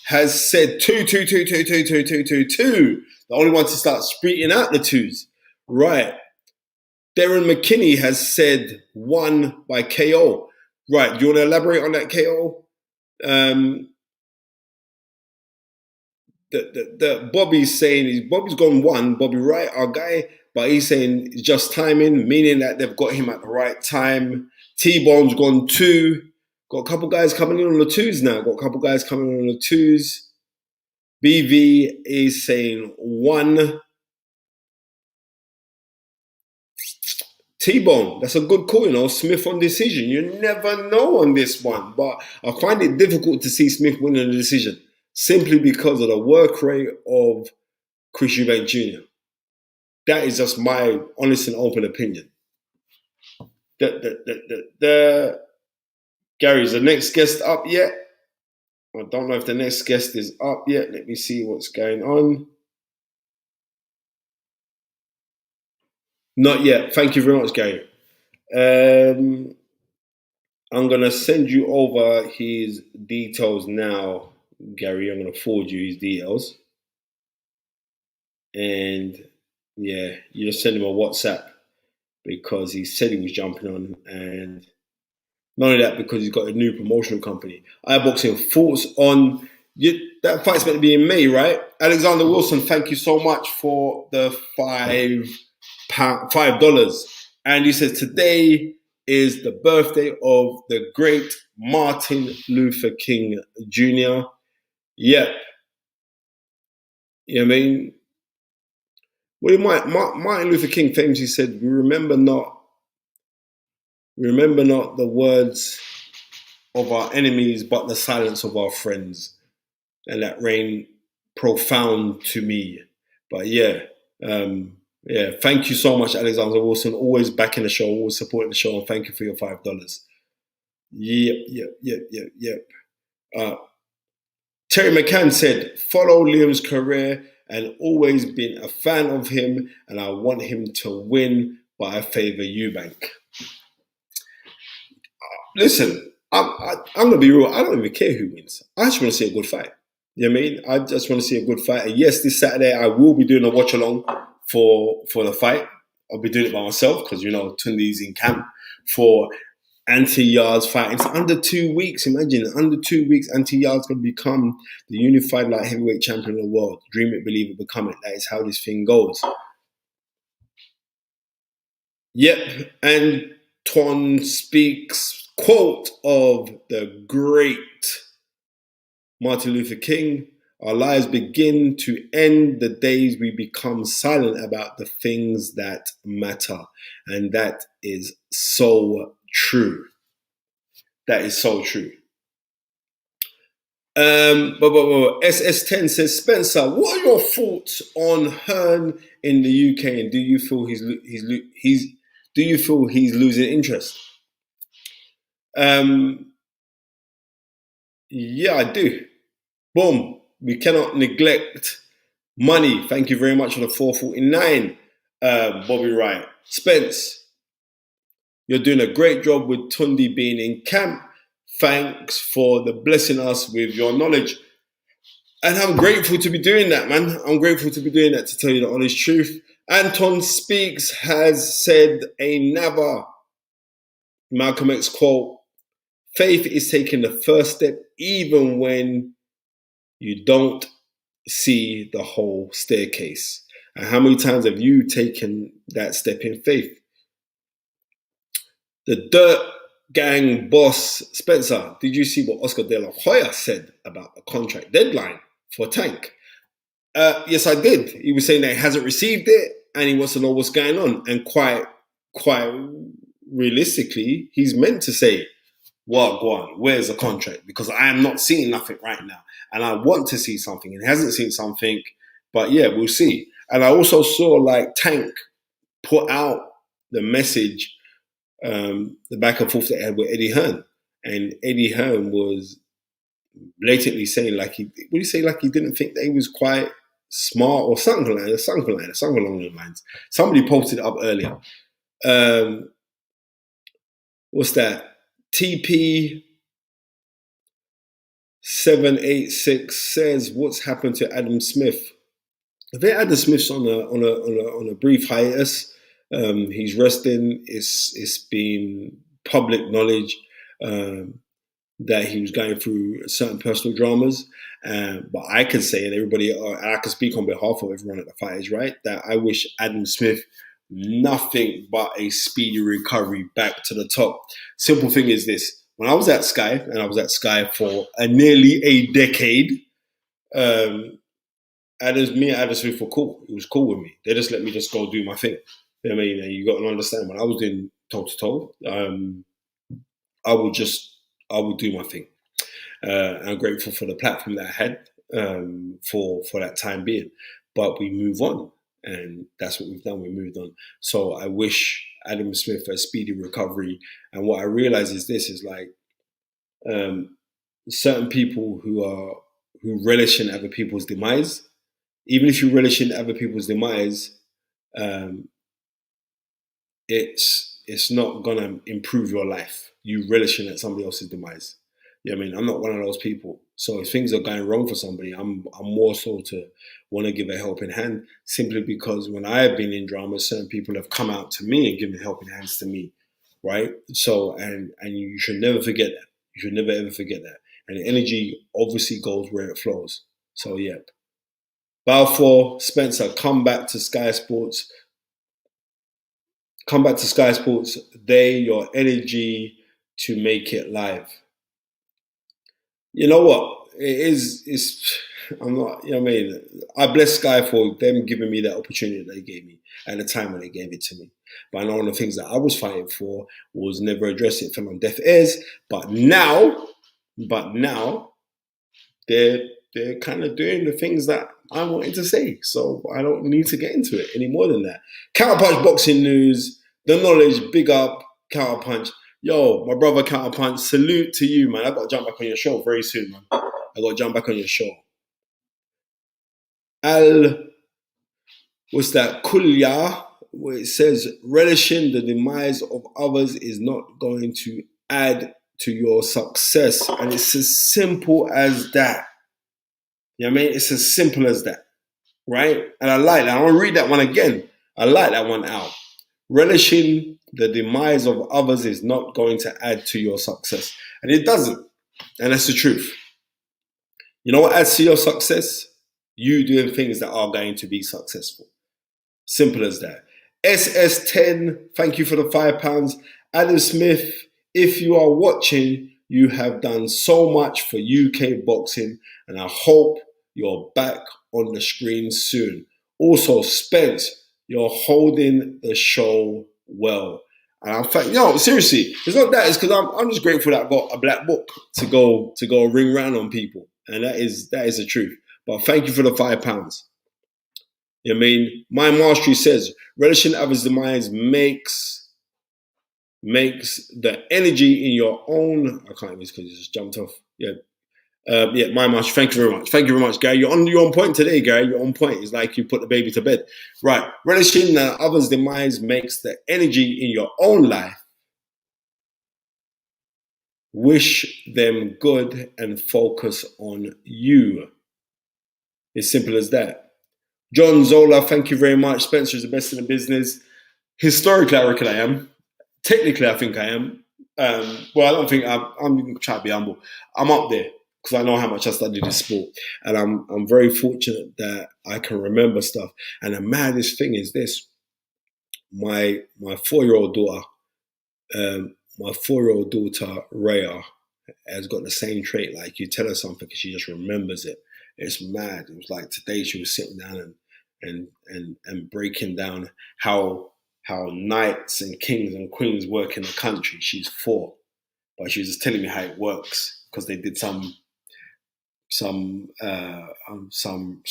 has said 2. The only one to start speaking out the twos. Right. Darren McKinney has said 1 by KO. Right. Do you want to elaborate on that KO? The Bobby's saying Bobby's gone 1, Bobby Wright, our guy, but he's saying it's just timing, meaning that they've got him at the right time. T-Bone's gone 2. Got a couple guys coming in on the 2s now. BV is saying 1. T-Bone, that's a good call, you know. Smith on decision. You never know on this one, but I find it difficult to see Smith winning the decision simply because of the work rate of Chris Eubank Jr. That is just my honest and open opinion. Gary, is the next guest up yet? I don't know if the next guest is up yet. Let me see what's going on. Not yet. Thank you very much, Gary. I'm going to send you over his details now, Gary. I'm going to forward you his details. And yeah, you just send him a WhatsApp because he said he was jumping on. And not only that, because he's got a new promotional company. iBoxing, thoughts on that fight's meant to be in May, right? Alexander Wilson, thank you so much for the $5. And he says, today is the birthday of the great Martin Luther King Jr. Yep. You know what I mean? Well, Martin Luther King famously said, we remember not the words of our enemies, but the silence of our friends. And that rang profound to me. But yeah, thank you so much, Alexander Wilson. Always backing the show, always supporting the show, and thank you for your $5. Yep. Terry McCann said, follow Liam's career and always been a fan of him, and I want him to win, but I favour Eubank. Listen, I'm going to be real. I don't even care who wins. I just want to see a good fight. You know what I mean? I just want to see a good fight. And yes, this Saturday I will be doing a watch along for the fight. I'll be doing it by myself because, you know, Tunde's in camp for Anti-Yard's fight. It's under 2 weeks. Imagine, under 2 weeks, Anti-Yard's going to become the unified light heavyweight champion of the world. Dream it, believe it, become it. That is how this thing goes. Yep. Anton speaks, quote of the great Martin Luther King. Our lives begin to end the days we become silent about the things that matter. And that is so true. That is so true. SS10 says, Spencer, what are your thoughts on Hearn in the UK, and do you feel he's losing interest? Yeah, I do. Boom. We cannot neglect money. Thank you very much for the 449, Bobby Wright. Spence, you're doing a great job with Tundi being in camp. Thanks for blessing us with your knowledge. And I'm grateful to be doing that, man. I'm grateful to be doing that, to tell you the honest truth. Anton Speaks has said another Malcolm X quote, faith is taking the first step even when you don't see the whole staircase. And how many times have you taken that step in faith? The Dirt Gang boss, Spencer, did you see what Oscar De La Hoya said about a contract deadline for Tank? Yes, I did. He was saying that he hasn't received it and he wants to know what's going on. And quite realistically, he's meant to say, well, go on, where's the contract? Because I am not seeing nothing right now. And I want to see something. And he hasn't seen something. But yeah, we'll see. And I also saw like Tank put out the message, the back and forth that he had with Eddie Hearn. And Eddie Hearn was blatantly saying like he didn't think that he was quite smart or something along those lines. Somebody posted it up earlier. What's that? TP 786 says, "What's happened to Adam Smith?" I think Adam Smith's on a brief hiatus. He's resting. It's been public knowledge that he was going through certain personal dramas. But I can say, and everybody, I can speak on behalf of everyone at the Fighters, right, that I wish Adam Smith nothing but a speedy recovery back to the top. Simple thing is this. When I was at Sky, and I was at Sky for nearly a decade, me and Adam Smith were cool. It was cool with me. They just let me just go do my thing. You know what I mean? And you got to understand, when I was doing toe-to-toe, I would do my thing. I'm grateful for the platform that I had for that time being. But we move on. And that's what we've done. We moved on. So I wish Adam Smith a speedy recovery. And what I realize is this is like certain people who relish in other people's demise. Even if you relish in other people's demise, it's not gonna improve your life. You relishing at somebody else's demise. You know what I mean? I'm not one of those people. So if things are going wrong for somebody, I'm more so to want to give a helping hand, simply because when I have been in drama, certain people have come out to me and given helping hands to me, right? So, and you should never forget that. You should never ever forget that. And the energy obviously goes where it flows. So yeah. Balfour, Spencer, come back to Sky Sports. Come back to Sky Sports. Your energy to make it live. You know what? I'm not, you know what I mean? I bless Sky for them giving me that opportunity that they gave me at the time when they gave it to me. But I know one of the things that I was fighting for was never address it, fell on deaf ears. But now, they're kind of doing the things that I wanted to say. So I don't need to get into it any more than that. Counterpunch boxing news, the knowledge, big up, Counterpunch. Yo, my brother Counterpunch, salute to you, man. I got to jump back on your show very soon, man. I got to jump back on your show. What's that? Kulya, where it says, relishing the demise of others is not going to add to your success. And it's as simple as that. You know what I mean? It's as simple as that, right? And I like that. I want to read that one again. I like that one out. Relishing the demise of others is not going to add to your success. And it doesn't. And that's the truth. You know what adds to your success? You doing things that are going to be successful. Simple as that. SS10, thank you for the £5. Adam Smith, if you are watching, you have done so much for UK boxing, and I hope you're back on the screen soon. Also, Spence, you're holding the show well. And in fact, seriously, it's not that. It's because I'm just grateful that I got a black book to go ring round on people, and that is the truth. But thank you for the £5. You know what I mean? My mastery says relishing others' demise makes the energy in your own. I can't even because it just jumped off. Yeah. My master. Thank you very much. Thank you very much, Gary. You're on point today, Gary. You're on point. It's like you put the baby to bed. Right. Relishing others' demise makes the energy in your own life. Wish them good and focus on you. It's simple as that. John Zola, thank you very much. Spencer is the best in the business. Historically, I reckon I am. Technically, I think I am. Well, I don't think I'm trying to be humble. I'm up there because I know how much I studied this sport, and I'm very fortunate that I can remember stuff. And the maddest thing is this: my 4-year-old daughter, Rhea, has got the same trait. Like you tell her something, and she just remembers it. It's mad. It was like today she was sitting down and breaking down how knights and kings and queens work in the country. She's 4, but she was just telling me how it works because they did some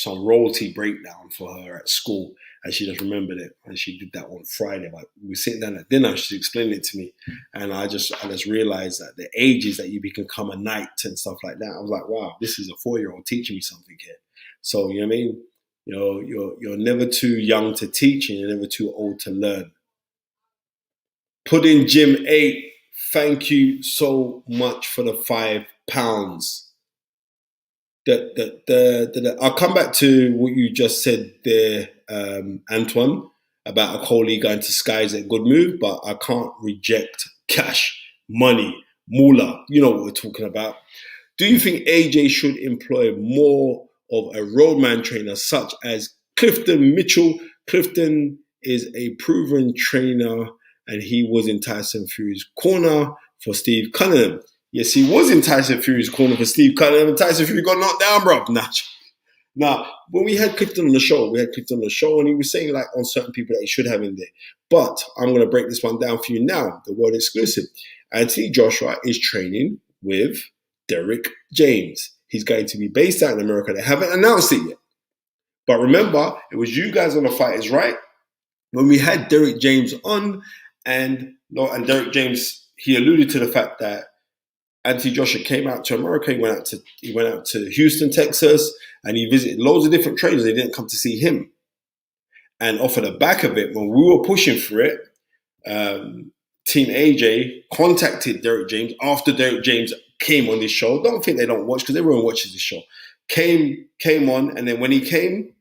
royalty breakdown for her at school, and she just remembered it. And she did that on Friday. But we were sitting down at dinner. She explained it to me, and I just realized that the ages that you become a knight and stuff like that. I was like, wow, this is a 4-year-old teaching me something here. So you know what I mean? You're never too young to teach, and you're never too old to learn. Pudding Jim 8, thank you so much for the £5. I'll come back to what you just said there, Antoine, about a Coley going to Sky is a good move, but I can't reject cash, money, moolah. You know what we're talking about. Do you think AJ should employ more of a roadman trainer such as Clifton Mitchell? Clifton is a proven trainer and he was in Tyson Fury's corner for Steve Cunningham. Yes, he was in Tyson Fury's corner for Steve Cunningham and Tyson Fury got knocked down, bro. Nah, when we had Clifton on the show, and he was saying like on certain people that he should have in there. But I'm going to break this one down for you now, the world exclusive. Anthony Joshua is training with Derek James. He's going to be based out in America. They haven't announced it yet. But remember, it was you guys on The Fight Is Right when we had Derek James on, and Derek James, he alluded to the fact that Anthony Joshua came out to America. He went out to Houston, Texas, and he visited loads of different trainers. They didn't come to see him. And off of the back of it, when we were pushing for it, Team AJ contacted Derek James after Derek James came on this show. Don't think they don't watch because everyone watches this show. Came on, and then when he came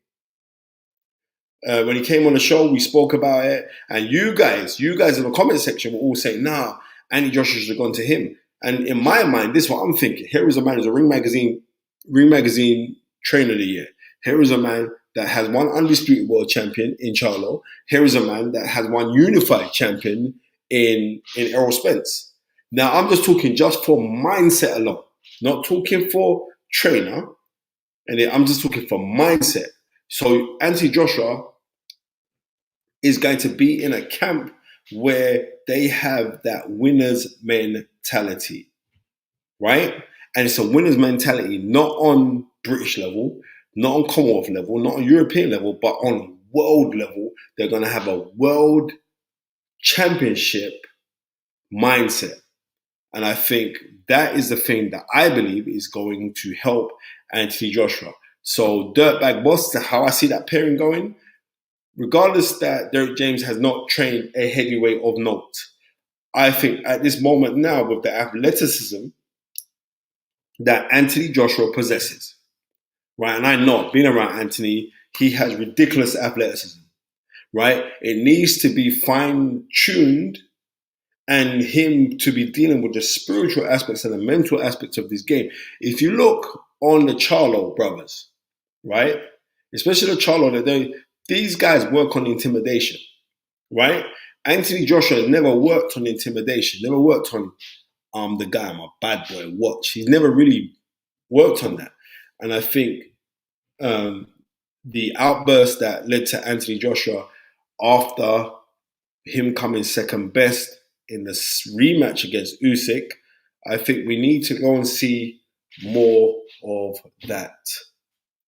on the show, we spoke about it. And you guys in the comment section were all saying, "Nah, Anthony Joshua should have gone to him." And in my mind, this is what I'm thinking. Here is a man who's a Ring Magazine Trainer of the Year. Here is a man that has one undisputed world champion in Charlo. Here is a man that has one unified champion in Errol Spence. Now, I'm just talking just for mindset alone. Not talking for trainer. And I'm just talking for mindset. So Anthony Joshua is going to be in a camp where they have that winner's mentality, right? And it's a winner's mentality, not on British level, not on Commonwealth level, not on European level, but on world level. They're going to have a world championship mindset. And I think that is the thing that I believe is going to help Anthony Joshua. So Dirtbag Boss, how I see that pairing going, regardless that Derek James has not trained a heavyweight of note, I think at this moment now with the athleticism that Anthony Joshua possesses, right? And I know, being around Anthony, he has ridiculous athleticism, right? It needs to be fine-tuned and him to be dealing with the spiritual aspects and the mental aspects of this game. If you look on the Charlo brothers, right? Especially the Charlo, these guys work on intimidation, right? Anthony Joshua has never worked on intimidation, never worked on the guy, my bad boy, watch. He's never really worked on that. And I think the outburst that led to Anthony Joshua after him coming second best in the rematch against Usyk, I think we need to go and see more of that.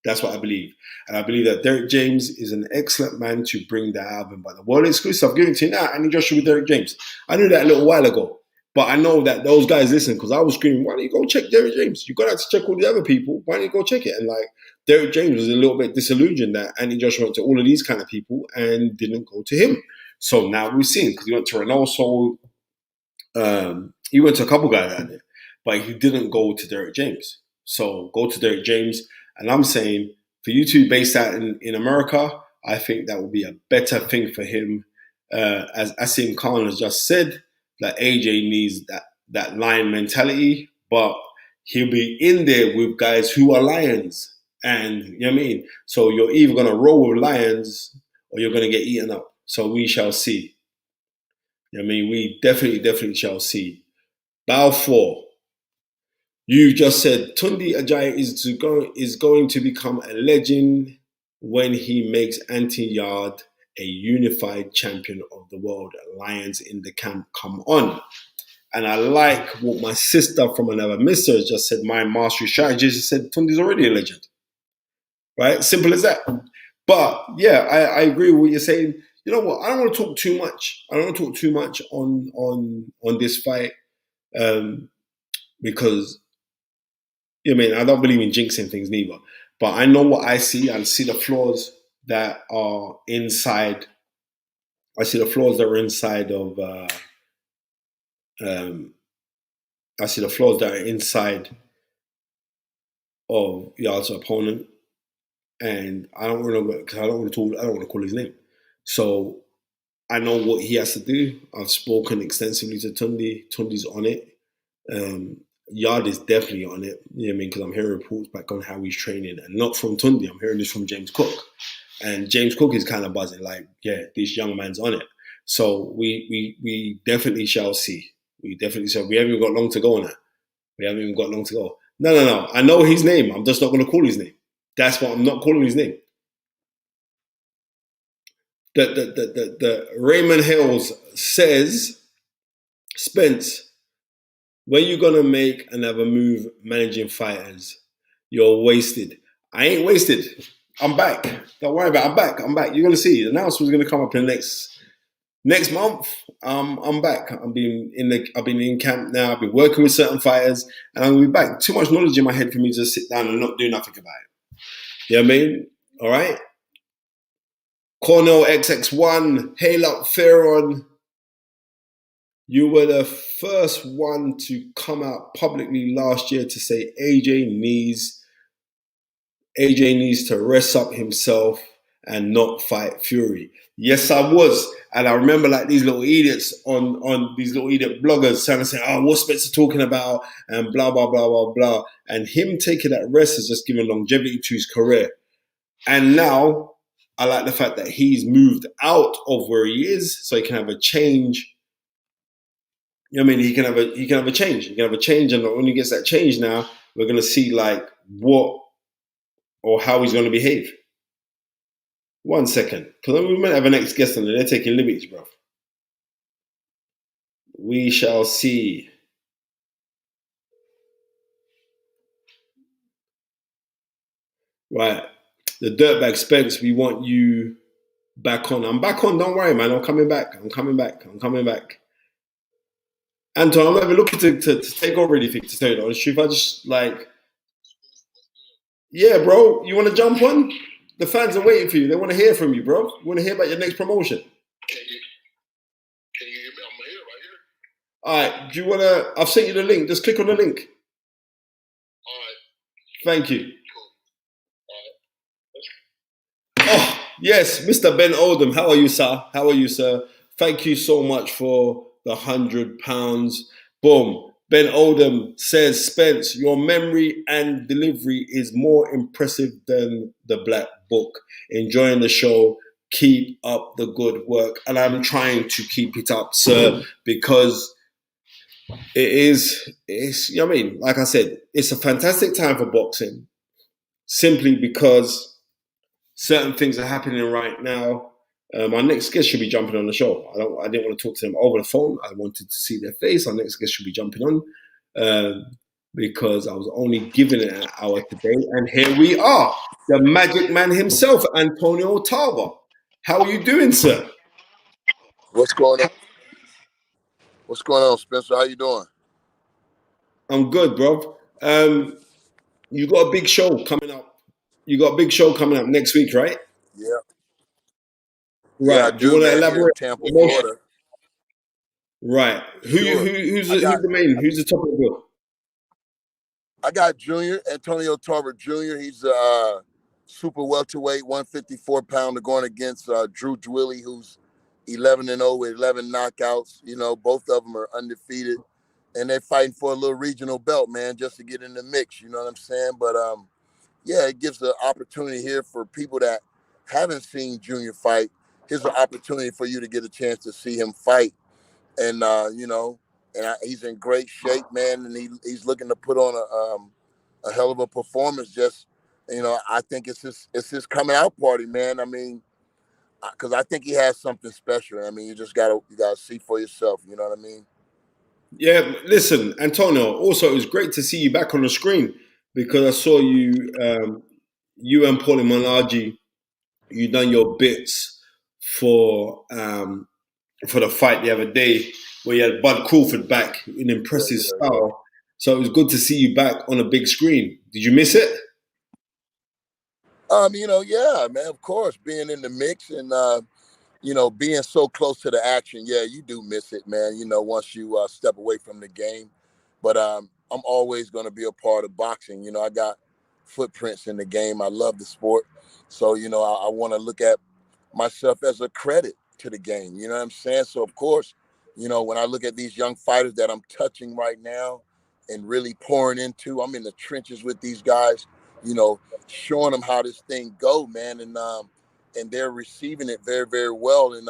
That's what I believe. And I believe that Derek James is an excellent man to bring that album. But the world exclusive, I've given it to you now, Anthony Joshua with Derek James. I knew that a little while ago. But I know that those guys listen because I was screaming, why don't you go check Derek James? You're going to have to check all the other people. Why don't you go check it? And like, Derek James was a little bit disillusioned that Anthony Joshua went to all of these kind of people and didn't go to him. So now we've seen, because he went to Reynoso, he went to a couple guys out there, but he didn't go to Derek James. So go to Derek James. And I'm saying, for you to base that in America, I think that would be a better thing for him. As Asim Khan has just said, that AJ needs that lion mentality, but he'll be in there with guys who are lions. And you know what I mean? So you're either going to roll with lions or you're going to get eaten up. So we shall see. You know what I mean? We definitely shall see. Bow 4. You just said Tunde Ajayi is going to become a legend when he makes Anti-Yard a unified champion of the world. Lions in the camp, come on. And I like what my sister from another mister just said, my mastery strategist just said Tunde's already a legend. Right? Simple as that. But yeah, I agree with what you're saying. You know what? I don't want to talk too much. I don't want to talk too much on this fight. Because I mean, I don't believe in jinxing things neither. But I know what I see. I see the flaws that are inside. I see the flaws that are inside of. I see the flaws that are inside of Yard's opponent, and I don't want to call his name. So I know what he has to do. I've spoken extensively to Tunde. Tunde's on it. Yard is definitely on it. You know what I mean? Because I'm hearing reports back on how he's training, and not from Tunde. I'm hearing this from James Cook, and James Cook is kind of buzzing like, yeah, this young man's on it. So we definitely shall see. We definitely shall. We haven't even got long to go now. We haven't even got long to go. No. I know his name. I'm just not going to call his name. That's what I'm not calling his name. The Raymond Hills says, Spence, when you gonna make another move managing fighters? You're wasted. I ain't wasted. I'm back. Don't worry about it. I'm back. You're gonna see. The announcement's gonna come up in the next month. I'm back. I've been in camp now. I've been working with certain fighters, and I'm gonna be back. Too much knowledge in my head for me to just sit down and not do nothing about it. You know what I mean? All right. Cornell XX1, hail up Fearon. You were the first one to come out publicly last year to say AJ needs to rest up himself and not fight Fury. Yes, I was. And I remember like these little idiots on these little idiot bloggers trying to say, oh, what's Spencer talking about? And blah, blah, blah, blah, blah. And him taking that rest has just given longevity to his career. And now I like the fact that he's moved out of where he is so he can have a change. You know what I mean? He can have a change. He can have a change, and when he gets that change now, we're going to see like what or how he's going to behave. 1 second. Because we might have a next guest on there. They're taking liberties, bro. We shall see. Right. The Dirtbag Spence, we want you back on. I'm back on. Don't worry, man. I'm coming back. Anton, I'm not even looking to take over anything, to tell you the honest truth. I just like, yeah, bro, you want to jump on? The fans are waiting for you. They want to hear from you, bro. You want to hear about your next promotion? Can you hear me? I'm here right here. All right. Do you want to? I've sent you the link. Just click on the link. All right. Thank you. Cool. All right. Oh, yes, Mr. Ben Oldham. How are you, sir? Thank you so much for the £100. Boom. Ben Oldham says, Spence, your memory and delivery is more impressive than the Black Book. Enjoying the show. Keep up the good work. And I'm trying to keep it up, sir, because it's, you know what I mean? Like I said, it's a fantastic time for boxing. simply because certain things are happening right now. Our next guest should be jumping on the show. I didn't want to talk to them over the phone. I wanted to see their face. Our next guest should be jumping on because I was only given it an hour today. And here we are, the magic man himself, Antonio Tarver. How are you doing, sir? What's going on? What's going on, Spencer? How you doing? I'm good, bro. You got a big show coming up. You got a big show coming up next week, right? Yeah, yeah, I Right. Do you do, want to man. Here in elaborate? Tampa, Florida. Right. Sure. Who's I got the main? Who's the top of the bill? I got Junior Antonio Tarver Jr. He's super welterweight, 154-pounder, going against Drew Dwilly, who's 11-0 with 11 knockouts. You know, both of them are undefeated, and they're fighting for a little regional belt, man, just to get in the mix. You know what I'm saying? But yeah, it gives the opportunity here for people that haven't seen Junior fight. Here's an opportunity for you to get a chance to see him fight, and you know, he's in great shape, man, and he's looking to put on a hell of a performance. Just, you know, I think it's his coming out party, man. I mean, because I think he has something special. I mean, you gotta see for yourself. You know what I mean? Yeah, listen, Antonio. Also, it was great to see you back on the screen because I saw you, you and Paulie Malaji. You done your bits for the fight the other day where you had Bud Crawford back in Yeah, impressive yeah, yeah. style. So it was good to see you back on a big screen. Did you miss it? You know, yeah, man. Of course, being in the mix and you know, being so close to the action, yeah, you do miss it, man. You know, once you step away from the game. But I'm always going to be a part of boxing. You know, I got footprints in the game. I love the sport. So, you know, I want to look at myself as a credit to the game. You know what I'm saying? So, of course, you know, when I look at these young fighters that I'm touching right now and really pouring into, I'm in the trenches with these guys, you know, showing them how this thing go, man. And they're receiving it very, very well. And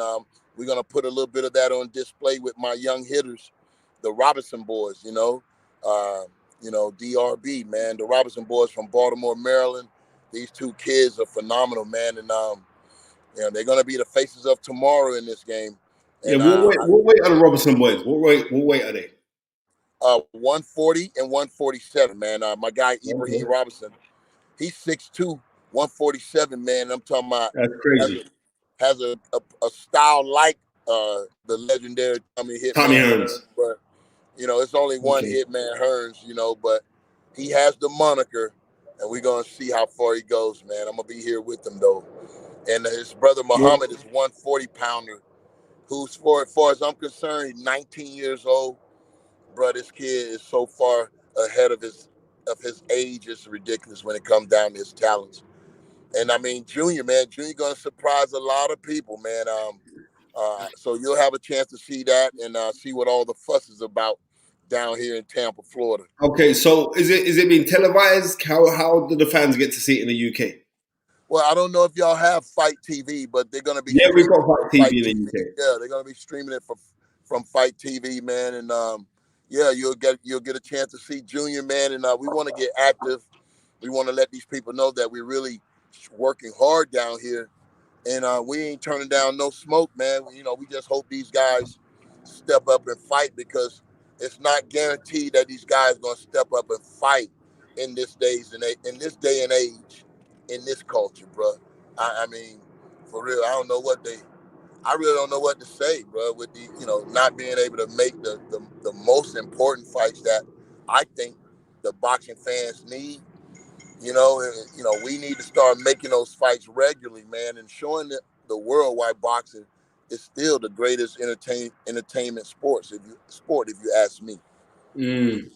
we're going to put a little bit of that on display with my young hitters, the Robinson boys, uh, DRB, man, the Robinson boys from Baltimore, Maryland. These two kids are phenomenal, man. And, they're going to be the faces of tomorrow in this game. Yeah. And What weight are the Robertson boys? What weight are they? 140 and 147, man. My guy, Ibrahim Okay. Robinson, he's 6'2", 147, man. I'm talking about That's has crazy. a style like the legendary Tommy Tommy Hitman Hearns, Hearns. but you know it's only one Okay. Hitman Hearns, you know, but he has the moniker, and we're gonna see how far he goes, man. I'm gonna be here with him though, and his brother Well, Muhammad is 140-pounder, who's as far as I'm concerned, he's 19 years old, bro. This kid is so far ahead of his age. It's ridiculous when it comes down to his talents. And I mean, Junior, man, Junior gonna surprise a lot of people, man. So you'll have a chance to see that and see what all the fuss is about down here in Tampa, Florida. okay. So is it being televised? How do the fans get to see it in the UK? Well, I don't know if y'all have Fight TV, but they're gonna be Yeah, we've streaming got from Fight Fight TV in the TV. UK. Yeah, they're gonna be streaming it from Fight TV, man. And yeah, you'll get a chance to see Junior, man. And we want to get active. We want to let these people know that we're really working hard down here, and we ain't turning down no smoke, man. We just hope these guys step up and fight because it's not guaranteed that these guys gonna step up and fight in this day and age, in this culture, bro. I mean, for real, I really don't know what to say, bro. With the not being able to make the most important fights that I think the boxing fans need. We need to start making those fights regularly, man, and showing the world why boxing is still the greatest entertainment if you ask me. Mm.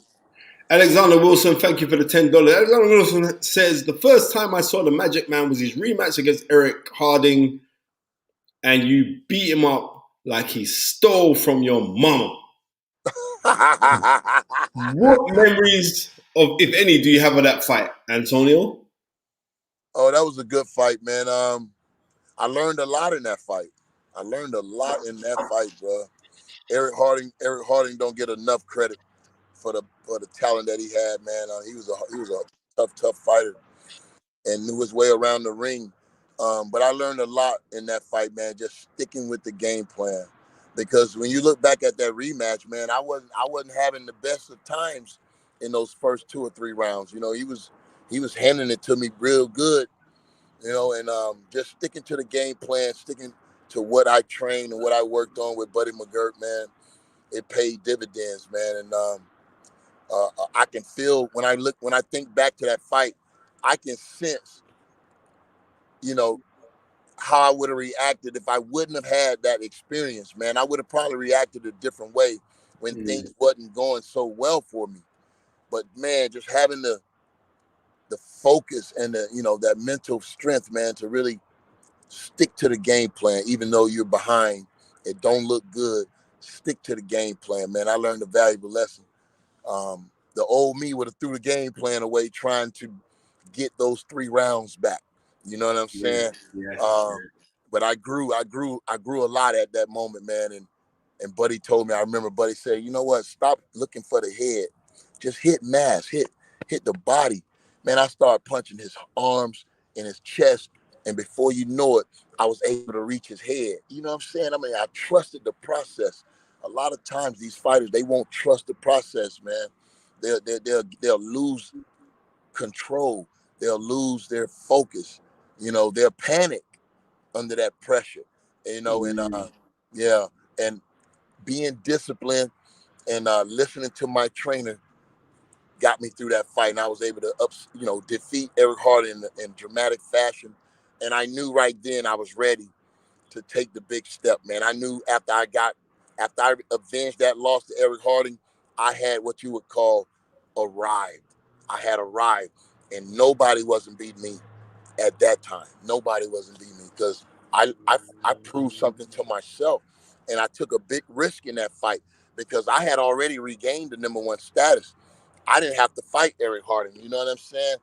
Alexander Wilson, thank you for the $10. Alexander Wilson says the first time I saw the Magic Man was his rematch against Eric Harding, and you beat him up like he stole from your mama. What memories of, if any, do you have of that fight, Antonio? Oh, that was a good fight, man. I learned a lot in that fight. I learned a lot in that fight, bro. Eric Harding don't get enough credit for the talent that he had, man. He was a tough fighter. and knew his way around the ring. But I learned a lot in that fight, man, just sticking with the game plan. Because when you look back at that rematch, man, I wasn't having the best of times in those first 2 or 3 rounds. He was handing it to me real good, and just sticking to the game plan, sticking to what I trained and what I worked on with Buddy McGirt, man, it paid dividends, man. And I can feel when I think back to that fight, I can sense, you know, how I would have reacted if I wouldn't have had that experience, man. I would have probably reacted a different way when things wasn't going so well for me. But man, just having the focus and that mental strength, man, to really stick to the game plan, even though you're behind, it don't look good. Stick to the game plan, man. I learned a valuable lesson. The old me would have threw the game plan away trying to get those 3 rounds back. You know what I'm saying? Yeah. But I grew a lot at that moment, man. And Buddy told me, I remember Buddy said, you know what? Stop looking for the head. Just hit mass, hit the body. Man, I started punching his arms and his chest. And before you know it, I was able to reach his head. You know what I'm saying? I mean, I trusted the process. A lot of times these fighters, they won't trust the process, man. They'll lose control. They'll lose their focus. They'll panic under that pressure. Yeah, and being disciplined and listening to my trainer got me through that fight, and I was able to defeat Eric Hart in dramatic fashion. And I knew right then I was ready to take the big step, man. I knew after I avenged that loss to Eric Harding, I had what you would call arrived. I had arrived, and nobody wasn't beating me at that time. Nobody wasn't beating me because I proved something to myself, and I took a big risk in that fight because I had already regained the #1 status. I didn't have to fight Eric Harding. You know what I'm saying?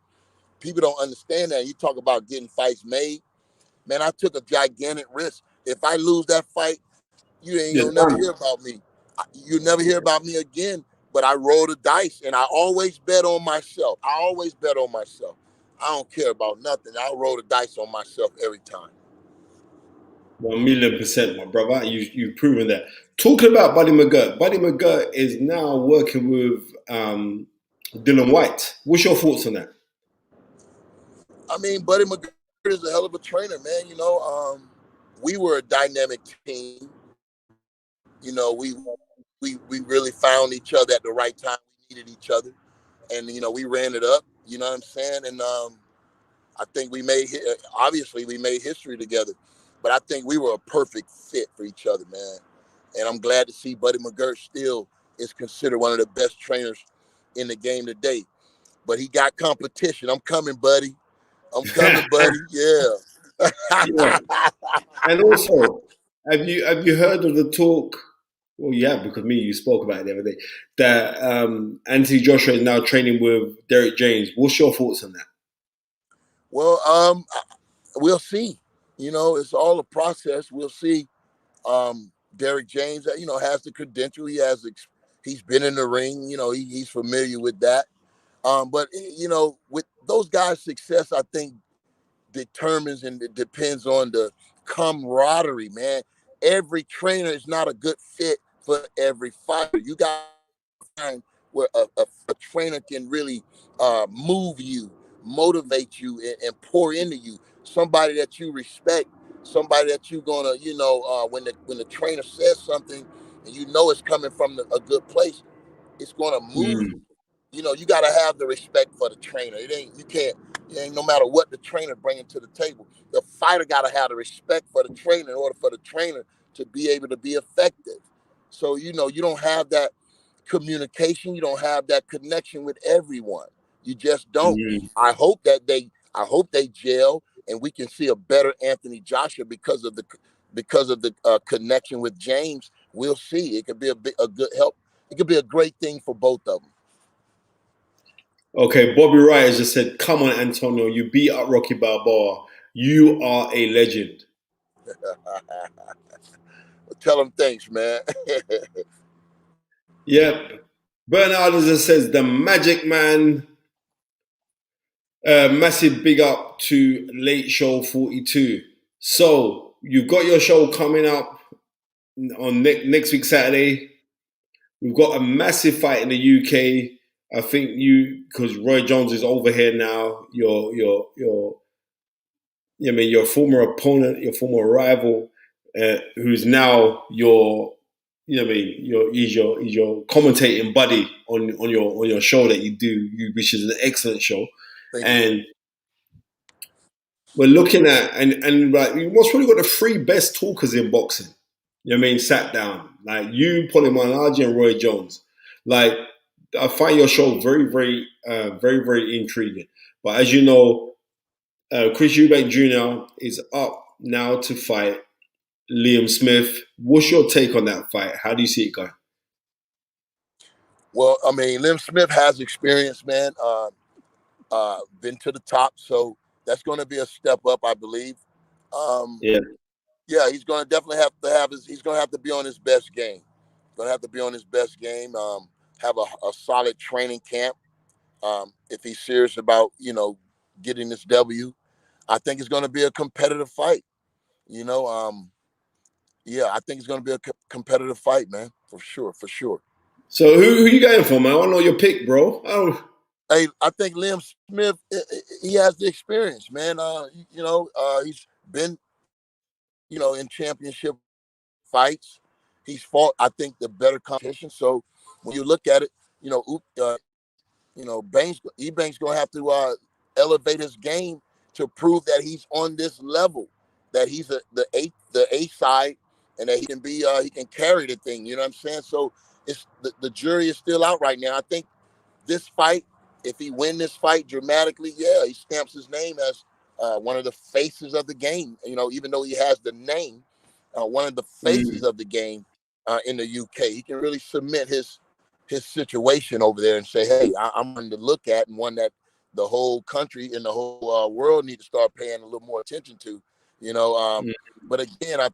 People don't understand that. You talk about getting fights made. Man, I took a gigantic risk. If I lose that fight, you'll never hear about me. You'll never hear about me again. But I rolled the dice, and I always bet on myself. I always bet on myself. I don't care about nothing. I roll the dice on myself every time. 1,000,000%, my brother. You've proven that. Talking about Buddy McGirt. Buddy McGirt is now working with Dylan White. What's your thoughts on that? I mean, Buddy McGirt is a hell of a trainer, man. We were a dynamic team. We really found each other at the right time. We needed each other, and we ran it up. You know what I'm saying? And I think obviously we made history together, but I think we were a perfect fit for each other, man. And I'm glad to see Buddy McGirt still is considered one of the best trainers in the game today. But he got competition. I'm coming, buddy. I'm coming, buddy. Yeah. Yeah. And also, have you heard of the talk? Well, yeah, because you spoke about it the other day. That Anthony Joshua is now training with Derek James. What's your thoughts on that? Well, we'll see. It's all a process. We'll see. Derek James, has the credential. He's been in the ring. He's familiar with that. But with those guys' success, I think determines and it depends on the camaraderie, man. Every trainer is not a good fit for every fighter. You got to find where a trainer can really move you, motivate you, and pour into you. Somebody that you respect, somebody that you're gonna, when the trainer says something and it's coming from a good place, it's gonna move you. You got to have the respect for the trainer. It ain't no matter what the trainer bringing to the table. The fighter got to have the respect for the trainer in order for the trainer to be able to be effective. So, you don't have that communication. You don't have that connection with everyone. You just don't. I hope they gel and we can see a better Anthony Joshua because of the connection with James. We'll see. It could be a good help. It could be a great thing for both of them. Okay, Bobby Wright has just said, "Come on, Antonio, you beat up Rocky Balboa. You are a legend." Tell them thanks, man. Yep. Bernard just says, "The Magic Man Massive big up to Late Show 42. So you've got your show coming up on next week Saturday. We've got a massive fight in the UK. I think because Roy Jones is over here now. Your former opponent, your former rival, who's now he's your commentating buddy on your show that you do, which is an excellent show. Thank And you. we're looking at and like we most probably got the three best talkers in boxing. You know what I mean? Sat down. Like you, Paulie Malignaggi and Roy Jones. Like I find your show very, very, very, very intriguing. But as you know, Chris Eubank Jr. is up now to fight Liam Smith. What's your take on that fight? How do you see it going? Well, I mean, Liam Smith has experience, man. Been to the top, so that's going to be a step up, I believe. Yeah. Yeah, he's going to definitely have to have his. He's going to have to be on his best game. Going to have to be on his best game. Have a solid training camp. If he's serious about getting this W, I think it's going to be a competitive fight. Yeah, I think it's going to be a competitive fight, man, for sure, for sure. So who you going for, man? I want to know your pick, bro. Oh. Hey, I think Liam Smith, he has the experience, man. He's been, in championship fights. He's fought, I think, the better competition. So when you look at it, Eubank's going to have to elevate his game to prove that he's on this level, that he's the A side, and that he can carry the thing. You know what I'm saying? So it's the jury is still out right now. I think this fight, if he win this fight dramatically, yeah, he stamps his name as one of the faces of the game. Even though he has the name, one of the faces of the game in the UK. He can really submit his situation over there and say, hey, I'm one to look at, and one that the whole country and the whole world need to start paying a little more attention to. But again, I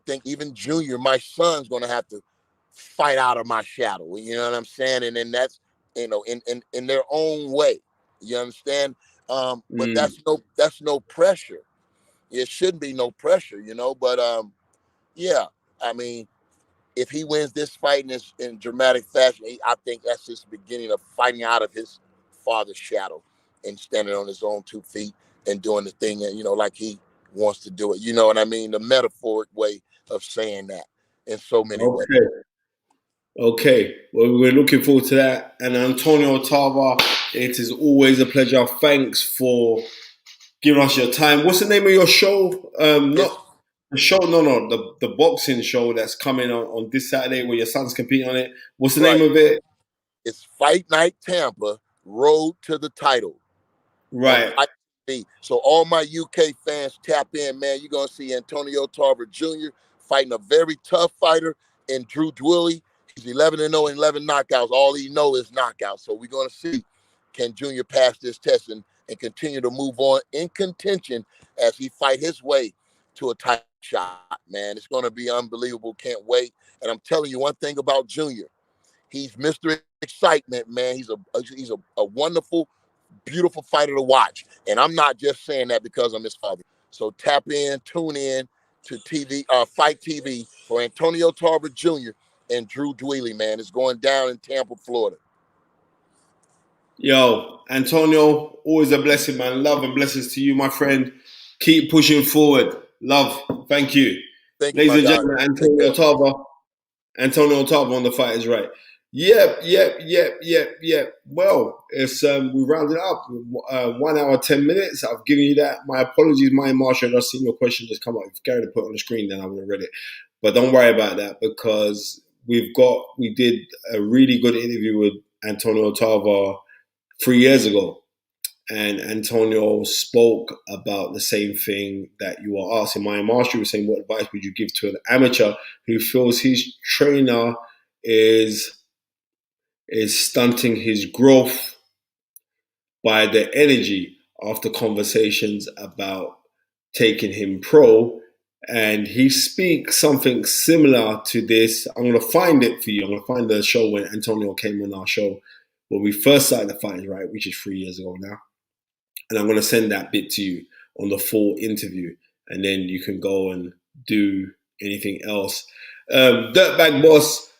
think even Junior, my son's going to have to fight out of my shadow. You know what I'm saying? And then that's in their own way. You understand? But that's no pressure. It shouldn't be no pressure, But yeah, I mean, if he wins this fight in dramatic fashion, I think that's just the beginning of fighting out of his father's shadow and standing on his own 2 feet and doing the thing, like he wants to do it. You know what I mean? The metaphoric way of saying that in so many ways. Okay. Well, we're looking forward to that. And Antonio Tarver, it is always a pleasure. Thanks for giving us your time. What's the name of your show? Not the show, no, the boxing show that's coming on this Saturday where your son's competing on it. What's the name of it? It's Fight Night Tampa, Road to the Title. Right. So all my UK fans, tap in, man. You're going to see Antonio Tarver Jr. fighting a very tough fighter in Drew Dwiley. He's 11-0 and 11 knockouts. All he knows is knockouts. So we're going to see, can Junior pass this test and continue to move on in contention as he fight his way to a title shot, man. It's going to be unbelievable. Can't wait. And I'm telling you one thing about Junior. He's Mr. Excitement, man. He's a wonderful, beautiful fighter to watch. And I'm not just saying that because I'm his father. So tap in, tune in to Fight TV for Antonio Tarver Jr. and Drew Dwiley, man. It's going down in Tampa, Florida. Yo, Antonio, always a blessing, man. Love and blessings to you, my friend. Keep pushing forward. Love. Thank you. Ladies and gentlemen, Antonio Tarver. Antonio Tarver on The Fight Is Right. Yep. Well, it's we rounded up 1 hour 10 minutes. I've given you that. My apologies, my Marshall. I've seen your question just come up. If Gary to put it on the screen, then I would have read it. But don't worry about that because we did a really good interview with Antonio Tarver 3 years ago. And Antonio spoke about the same thing that you were asking Maya Marshall. You were saying, what advice would you give to an amateur who feels his trainer is stunting his growth by the energy after conversations about taking him pro? And he speaks something similar to this. I'm going to find it for you. I'm going to find the show when Antonio came on our show when we first started The Fight Is Right, which is 3 years ago now. And I'm going to send that bit to you on the full interview. And then you can go and do anything else. Dirtbag Boss,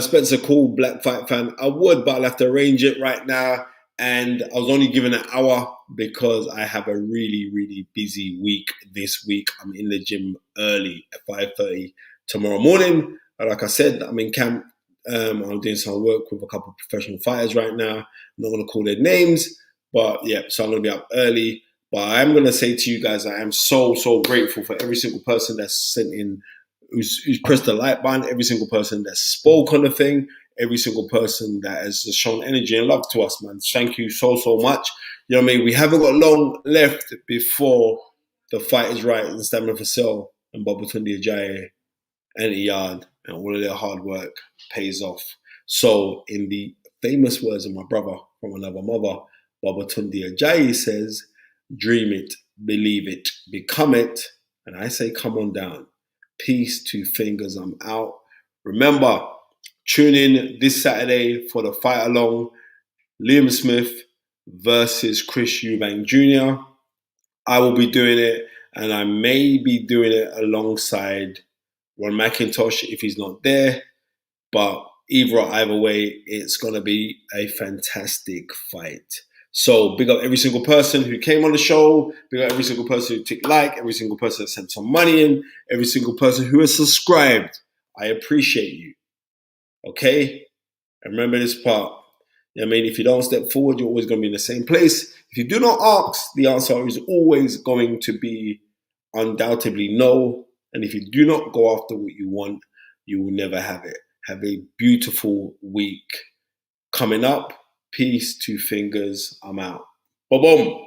Spencer, cool, Black Fight fan. I would, but I'll have to arrange it right now. And I was only given an hour because I have a really, really busy week this week. I'm in the gym early at 5:30 tomorrow morning. Like I said, I'm in camp. I'm doing some work with a couple of professional fighters right now. I'm not going to call their names, but yeah, so I'm going to be up early. But I am going to say to you guys, I am so, so grateful for every single person that's sent in, who's pressed the like button, every single person that spoke on the thing, every single person that has shown energy and love to us, man. Thank you so, so much. You know what I mean? We haven't got long left before the Fight is Right and Stamina for Sale and Babatunde Ajayi and Iyad and all of their hard work pays off. So, in the famous words of my brother from another mother, Babatunde Ajayi says, dream it, believe it, become it. And I say, come on down. Peace, 2 fingers, I'm out. Remember, tune in this Saturday for the fight along, Liam Smith versus Chris Eubank Jr. I will be doing it, and I may be doing it alongside Ron McIntosh if he's not there. But either way, it's going to be a fantastic fight. So big up every single person who came on the show. Big up every single person who ticked like, every single person that sent some money in, every single person who has subscribed. I appreciate you. Okay? And remember this part. I mean, if you don't step forward, you're always going to be in the same place. If you do not ask, the answer is always going to be undoubtedly no. And if you do not go after what you want, you will never have it. Have a beautiful week coming up. Peace, 2 fingers. I'm out. Boom.